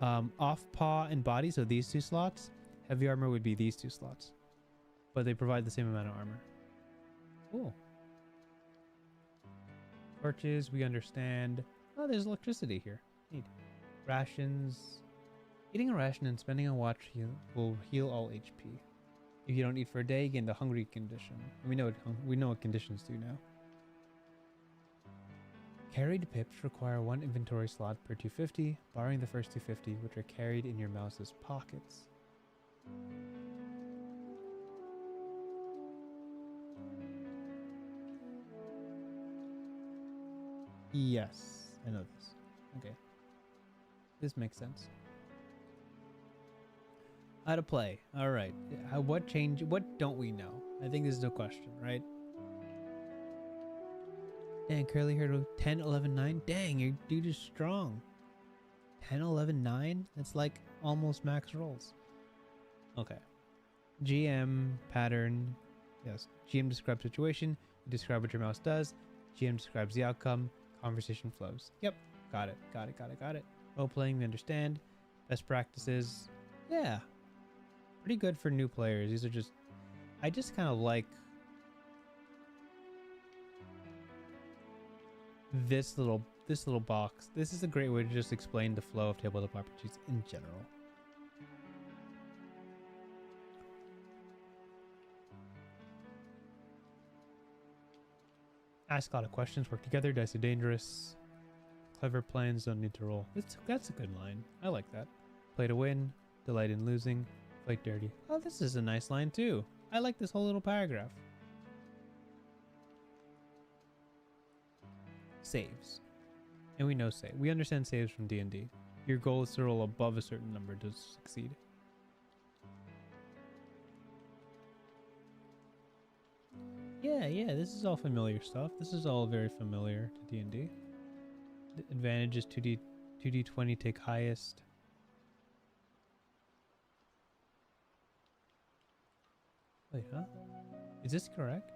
off paw and body, so these 2 slots. Heavy armor would be these 2 slots. But they provide the same amount of armor. Cool. Torches, we understand. Oh, there's electricity here. Neat. Rations. Eating a ration and spending a watch will heal all HP. If you don't eat for a day, you gain the hungry condition. We know what conditions do now. Carried pips require 1 inventory slot per 250, barring the first 250, which are carried in your mouse's pockets. Yes, I know this. Okay. This makes sense. How to play. All right. What don't we know? I think this is the question, right? Dang, curly haired 10, 11, 9. Dang, your dude is strong. 10, 11, 9? That's like almost max rolls. Okay. GM pattern. Yes. GM describes situation. You describe what your mouse does. GM describes the outcome. Conversation flows. Yep. Got it. Role playing, we understand. Best practices. Yeah. Pretty good for new players. These are just... I just kind of like... this little box. This is a great way to just explain the flow of tabletop RPGs in general. Ask a lot of questions, work together, dice are dangerous. Clever plans, don't need to roll. That's a good line. I like that. Play to win. Delight in losing. Fight dirty. Oh, this is a nice line too. I like this whole little paragraph. Saves. And we know save. We understand saves from D&D. Your goal is to roll above a certain number to succeed. Yeah, this is all familiar stuff. This is all very familiar to D&D. The advantage is 2d20 take highest. Wait, huh? Is this correct?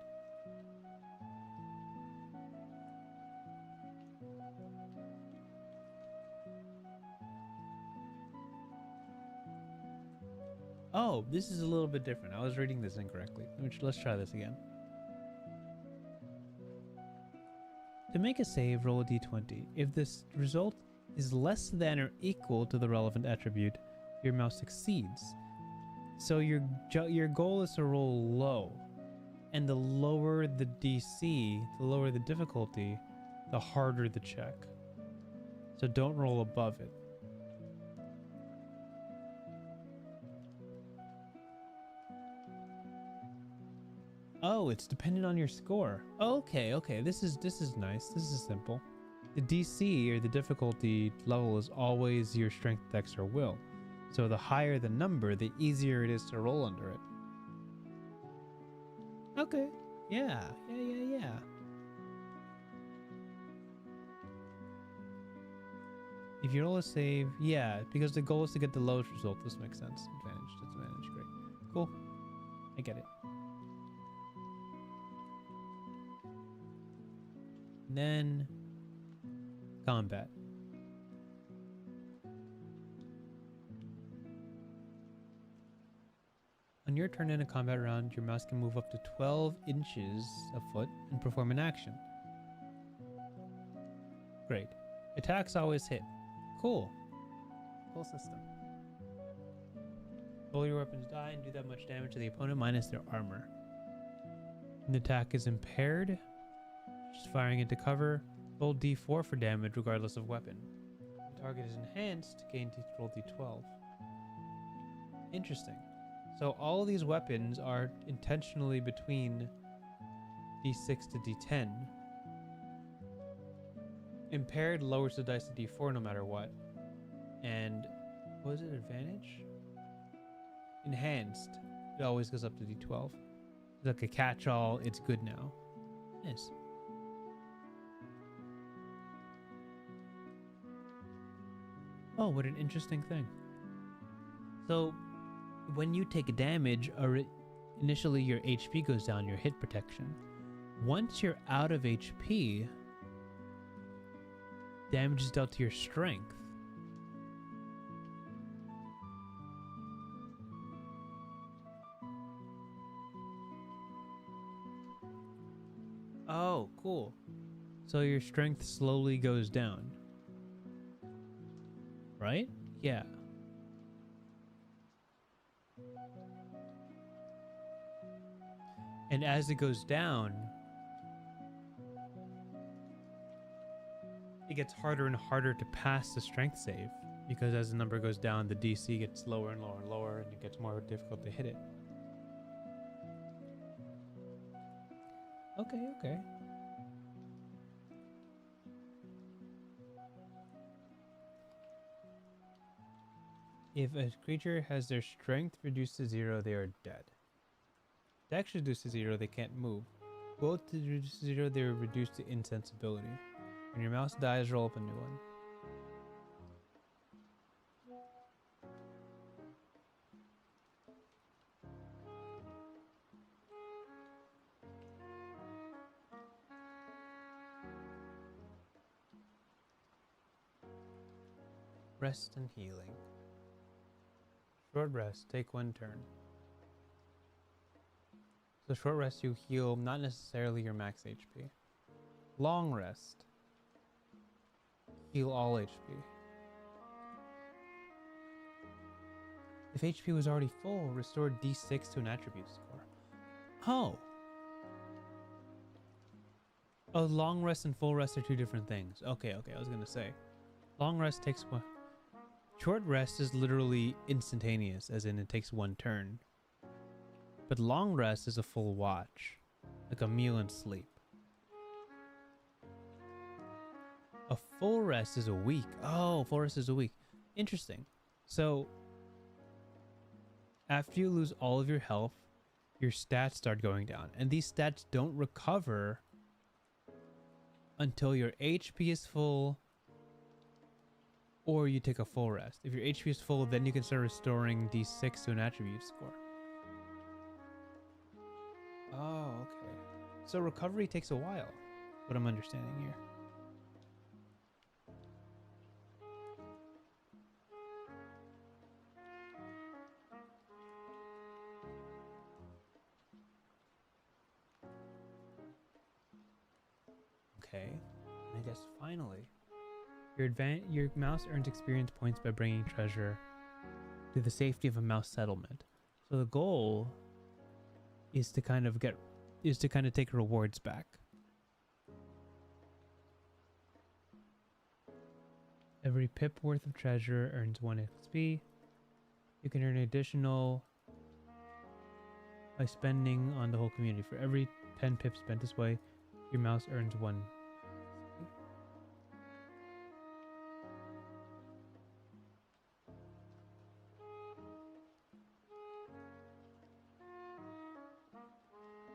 Oh, this is a little bit different. I was reading this incorrectly. Let's try this again. To make a save, roll a d20. If this result is less than or equal to the relevant attribute, your mouse succeeds. So your goal is to roll low. And the lower the DC, the lower the difficulty, the harder the check. So don't roll above it. Oh, it's dependent on your score. Okay. This is nice. This is simple. The DC, or the difficulty level, is always your strength, dex, or will. So the higher the number, the easier it is to roll under it. Okay. Yeah. If you roll a save, yeah, because the goal is to get the lowest result. This makes sense. Advantage, disadvantage, great. Cool. I get it. And then combat. On your turn in a combat round, your mouse can move up to 12 inches a foot and perform an action. Great. Attacks always hit. Cool. Cool system. Roll your weapon's die and do that much damage to the opponent minus their armor. When the attack is impaired, just firing into cover, roll d4 for damage regardless of weapon. The target is enhanced, roll d12. Interesting. So all these weapons are intentionally between d6 to d10. Impaired lowers the dice to d4 no matter what. And what is it, advantage? Enhanced, it always goes up to d12. It's like a catch-all, it's good now. Nice. Oh, what an interesting thing. So, when you take damage, initially your HP goes down, your hit protection. Once you're out of HP, damage is dealt to your strength. Oh, cool. So your strength slowly goes down. Right? Yeah. And as it goes down, it gets harder and harder to pass the strength save, because as the number goes down, the DC gets lower and lower and lower, and it gets more difficult to hit it. Okay. If a creature has their strength reduced to 0, they are dead. Dex reduced to 0, they can't move. Both reduced to 0, they are reduced to insensibility. When your mouse dies, roll up a new one. Rest and healing. Short rest, take one turn. So short rest, you heal not necessarily your max HP. Long rest, heal all HP. If HP was already full, restore D6 to an attribute score. Oh. Oh, long rest and full rest are two different things. Okay, I was gonna say. Long rest takes one. Short rest is literally instantaneous, as in it takes one turn. But long rest is a full watch, like a meal and sleep. A full rest is a week. Oh, full rest is a week. Interesting. So, after you lose all of your health, your stats start going down. And these stats don't recover until your HP is full or you take a full rest. If your HP is full, then you can start restoring D6 to an attribute score. Oh, okay. So recovery takes a while, what I'm understanding here. Okay, and I guess finally, your mouse earns experience points by bringing treasure to the safety of a mouse settlement. So the goal is to kind of take rewards back. Every pip worth of treasure earns 1 XP. You can earn additional by spending on the whole community. For every 10 pips spent this way, your mouse earns 1.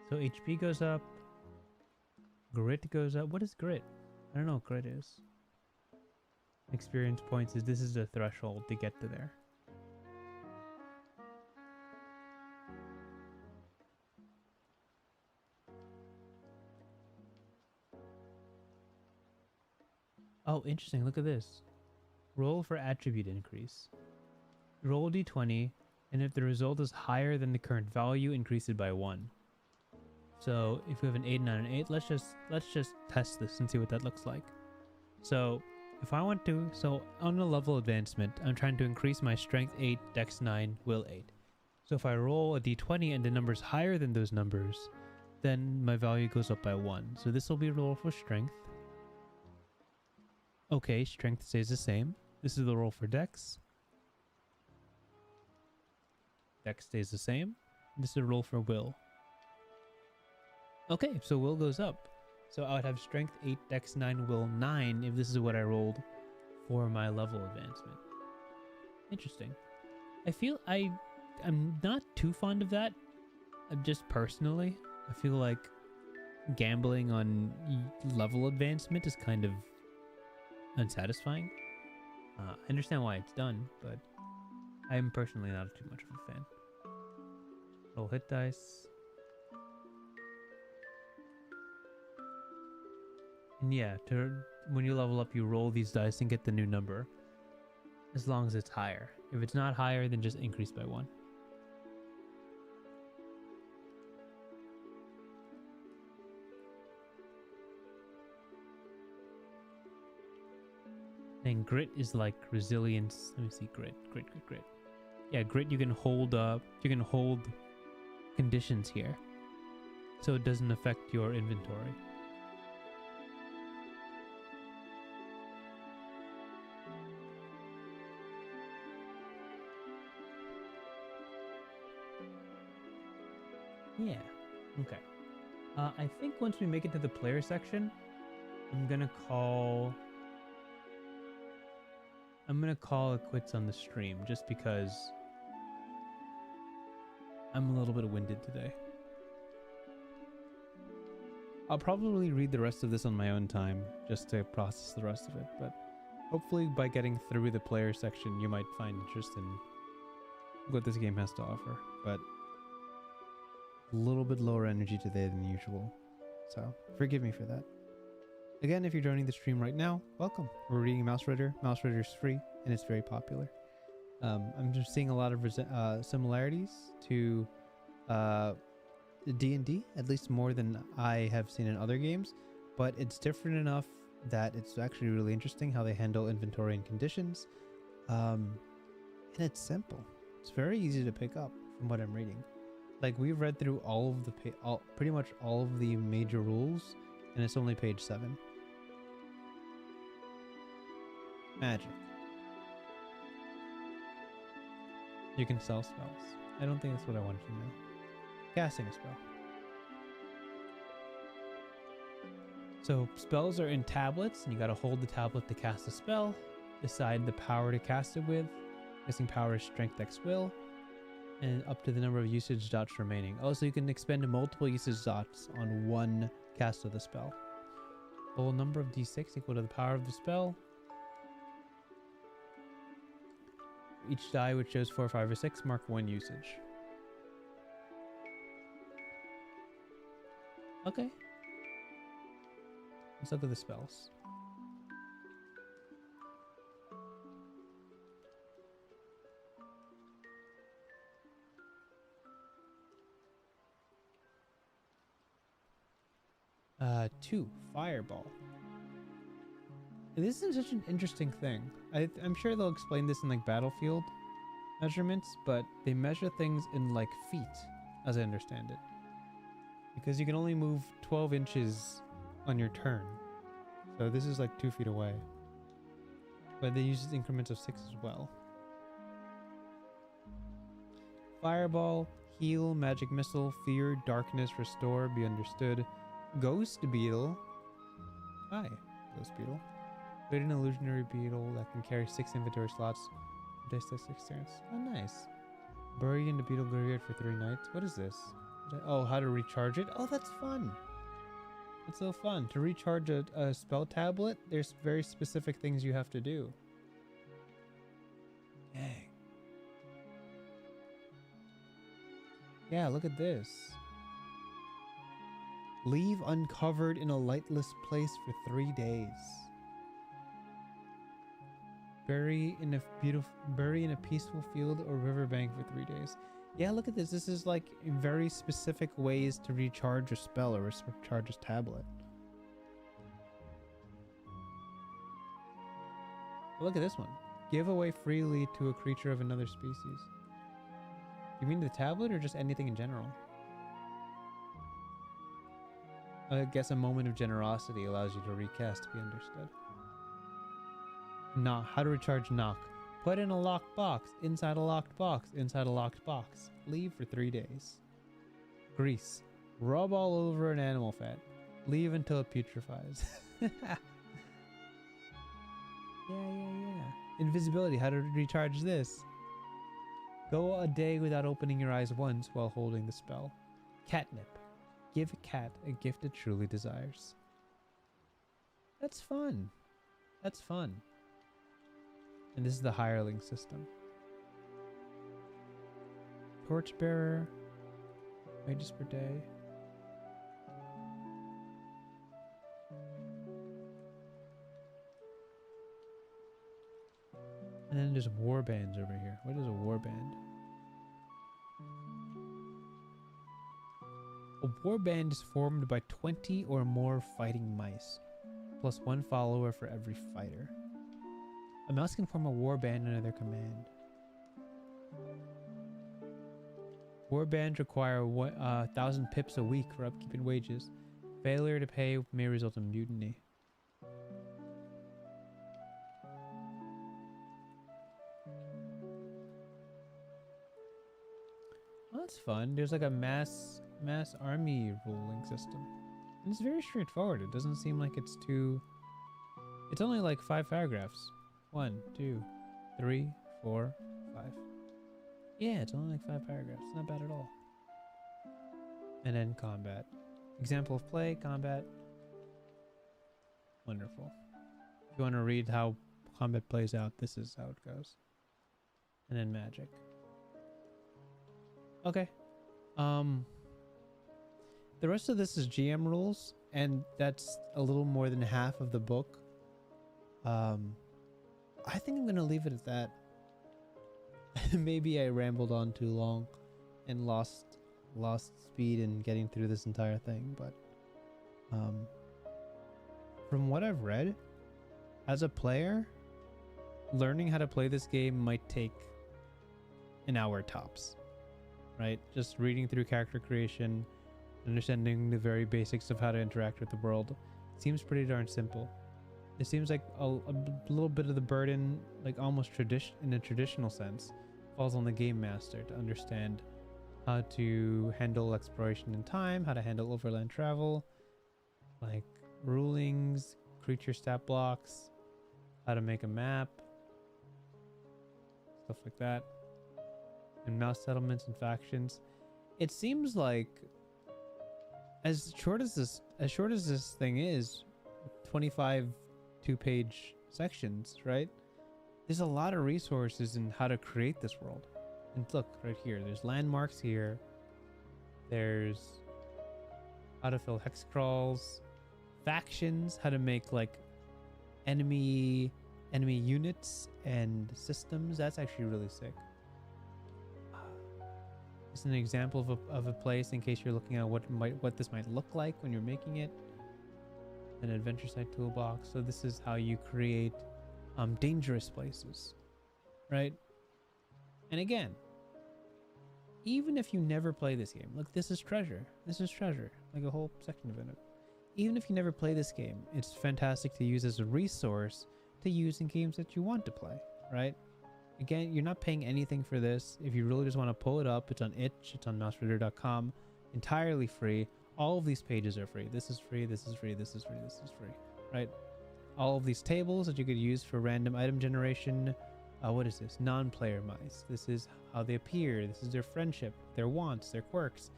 So HP goes up. Grit goes up. What is grit? I don't know what grit is. Experience points is this is the threshold to get to there. Oh, interesting. Look at this. Roll for attribute increase. Roll d20, and if the result is higher than the current value, increase it by 1. So if we have an 8, 9, and 8, let's just test this and see what that looks like. So if I want to, so on a level advancement, I'm trying to increase my strength 8, dex 9, will 8. So if I roll a d20 and the number's higher than those numbers, then my value goes up by 1. So this will be a roll for strength. Okay, strength stays the same. This is the roll for dex. Dex stays the same. This is a roll for will. Okay, so will goes up. So I would have strength 8, dex 9, will 9 if this is what I rolled for my level advancement. Interesting. I feel I'm not too fond of that. Just personally, I feel like gambling on level advancement is kind of unsatisfying. I understand why it's done, but I'm personally not too much of a fan. Roll hit dice. And yeah, when you level up, you roll these dice and get the new number. As long as it's higher. If it's not higher, then just increase by 1. And grit is like resilience. Let me see, grit. Yeah, grit, you can hold conditions here. So it doesn't affect your inventory. Yeah, okay. I think once we make it to the player section, I'm gonna call it quits on the stream just because I'm a little bit winded today. I'll probably read the rest of this on my own time just to process the rest of it, but hopefully by getting through the player section, you might find interest in what this game has to offer, but a little bit lower energy today than usual, so forgive me for that. Again, if you're joining the stream right now, welcome. We're reading Mausritter. Mausritter is free and it's very popular. I'm just seeing a lot of similarities to D&D, at least more than I have seen in other games, but it's different enough that it's actually really interesting how they handle inventory and conditions, and it's simple. It's very easy to pick up from what I'm reading. Like, we've read through pretty much all of the major rules, and it's only page 7. Magic. You can sell spells. I don't think that's what I wanted to know. Casting a spell. So spells are in tablets, and you gotta hold the tablet to cast a spell. Decide the power to cast it with. Guessing power is strength x will. And up to the number of usage dots remaining. Also, you can expend multiple usage dots on one cast of the spell. Whole number of d6 equal to the power of the spell. Each die which shows 4, 5, or 6 mark 1 usage. Okay. Let's look at the spells. Two, Fireball. This is such an interesting thing. I'm sure they'll explain this in like Battlefield measurements, but they measure things in like feet, as I understand it. Because you can only move 12 inches on your turn. So this is like 2 feet away. But they use increments of 6 as well. Fireball, heal, magic missile, fear, darkness, restore, be understood. Ghost beetle. Hi, ghost beetle. Create an illusionary beetle that can carry 6 inventory slots. Dice 6 turns. Oh, nice. Bury in the beetle graveyard for 3 nights. What is this? Oh, how to recharge it? Oh, that's fun. That's so fun. To recharge a spell tablet, there's very specific things you have to do. Dang. Yeah, look at this. Leave uncovered in a lightless place for 3 days. Bury in a peaceful field or riverbank for 3 days. Yeah, look at this. This is like very specific ways to recharge a spell or recharge a tablet. Look at this one. Give away freely to a creature of another species. You mean the tablet or just anything in general? I guess a moment of generosity allows you to recast, to be understood. Knock. How to recharge knock. Put in a locked box. Inside a locked box. Inside a locked box. Leave for 3 days. Grease. Rub all over an animal fat. Leave until it putrefies. Yeah. Invisibility. How to recharge this. Go a day without opening your eyes once while holding the spell. Catnip. Give a cat a gift it truly desires. That's fun. That's fun. And this is the hireling system. Torchbearer. Wages per day. And then there's war bands over here. What is a war band? A war band is formed by 20 or more fighting mice, plus 1 follower for every fighter. A mouse can form a war band under their command. War bands require 1,000 pips a week for upkeep and wages. Failure to pay may result in mutiny. Well, that's fun. There's like a mass army ruling system. And it's very straightforward. It doesn't seem like it's too... It's only like 5 paragraphs. 1, 2, 3, 4, 5. Yeah, it's only like 5 paragraphs. It's not bad at all. And then combat. Example of play, combat. Wonderful. If you want to read how combat plays out, this is how it goes. And then magic. Okay. The rest of this is GM rules, and that's a little more than half of the book. I think I'm gonna leave it at that. Maybe I rambled on too long and lost speed in getting through this entire thing, but from what I've read, as a player, learning how to play this game might take an hour tops, right? Just reading through character creation, understanding the very basics of how to interact with the world seems pretty darn simple. It seems like a little bit of the burden, like almost in a traditional sense, falls on the game master to understand how to handle exploration in time, how to handle overland travel, like rulings, creature stat blocks, how to make a map, stuff like that, and mouse settlements and factions. It seems like as short as this thing is, 25 2-page sections, right? There's a lot of resources in how to create this world. And look right here, there's landmarks here. There's how to fill hex crawls, factions, how to make like enemy units and systems. That's actually really sick. It's an example of a place in case you're looking at what this might look like when you're making it. An adventure site toolbox. So this is how you create dangerous places, right? And again, even if you never play this game, look, this is treasure. This is treasure, like a whole section of it. Even if you never play this game, it's fantastic to use as a resource to use in games that you want to play, right? Again, you're not paying anything for this. If you really just want to pull it up, it's on itch, it's on Mausritter.com, entirely free. All of these pages are free. This is free, this is free, this is free, this is free, right? All of these tables that you could use for random item generation. What is this? Non-player mice. This is how they appear. This is their friendship, their wants, their quirks.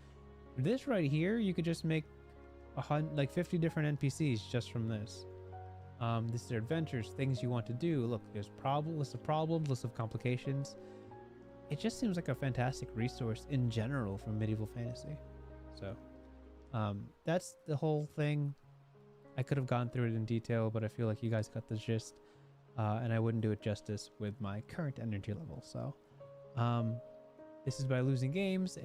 This right here, you could just make like 50 different NPCs just from this. This is their adventures, things you want to do. Look, there's list of problems, list of complications. It just seems like a fantastic resource in general for medieval fantasy. So that's the whole thing. I could have gone through it in detail, but I feel like you guys got the gist, and I wouldn't do it justice with my current energy level. So this is by Losing Games.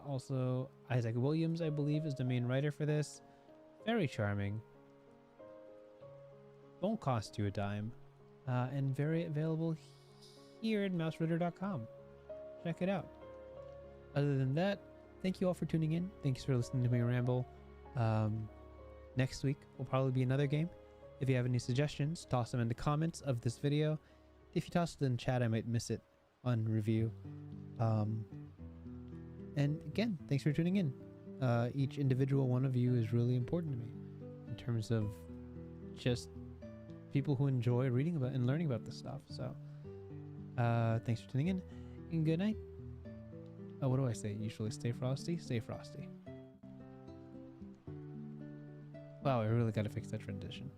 Also Isaac Williams, I believe, is the main writer for this. Very charming. Won't cost you a dime, and very available here at Mausritter.com. Check it out. Other than that, thank you all for tuning in. Thanks for listening to me ramble. Next week will probably be another game. If you have any suggestions, toss them in the comments of this video. If you toss it in chat, I might miss it on review. And again, thanks for tuning in. Each individual one of you is really important to me in terms of just people who enjoy reading about and learning about this stuff. So thanks for tuning in, and good night. Oh, what do I say? Usually stay frosty. Stay frosty. Wow, I really got to fix that transition.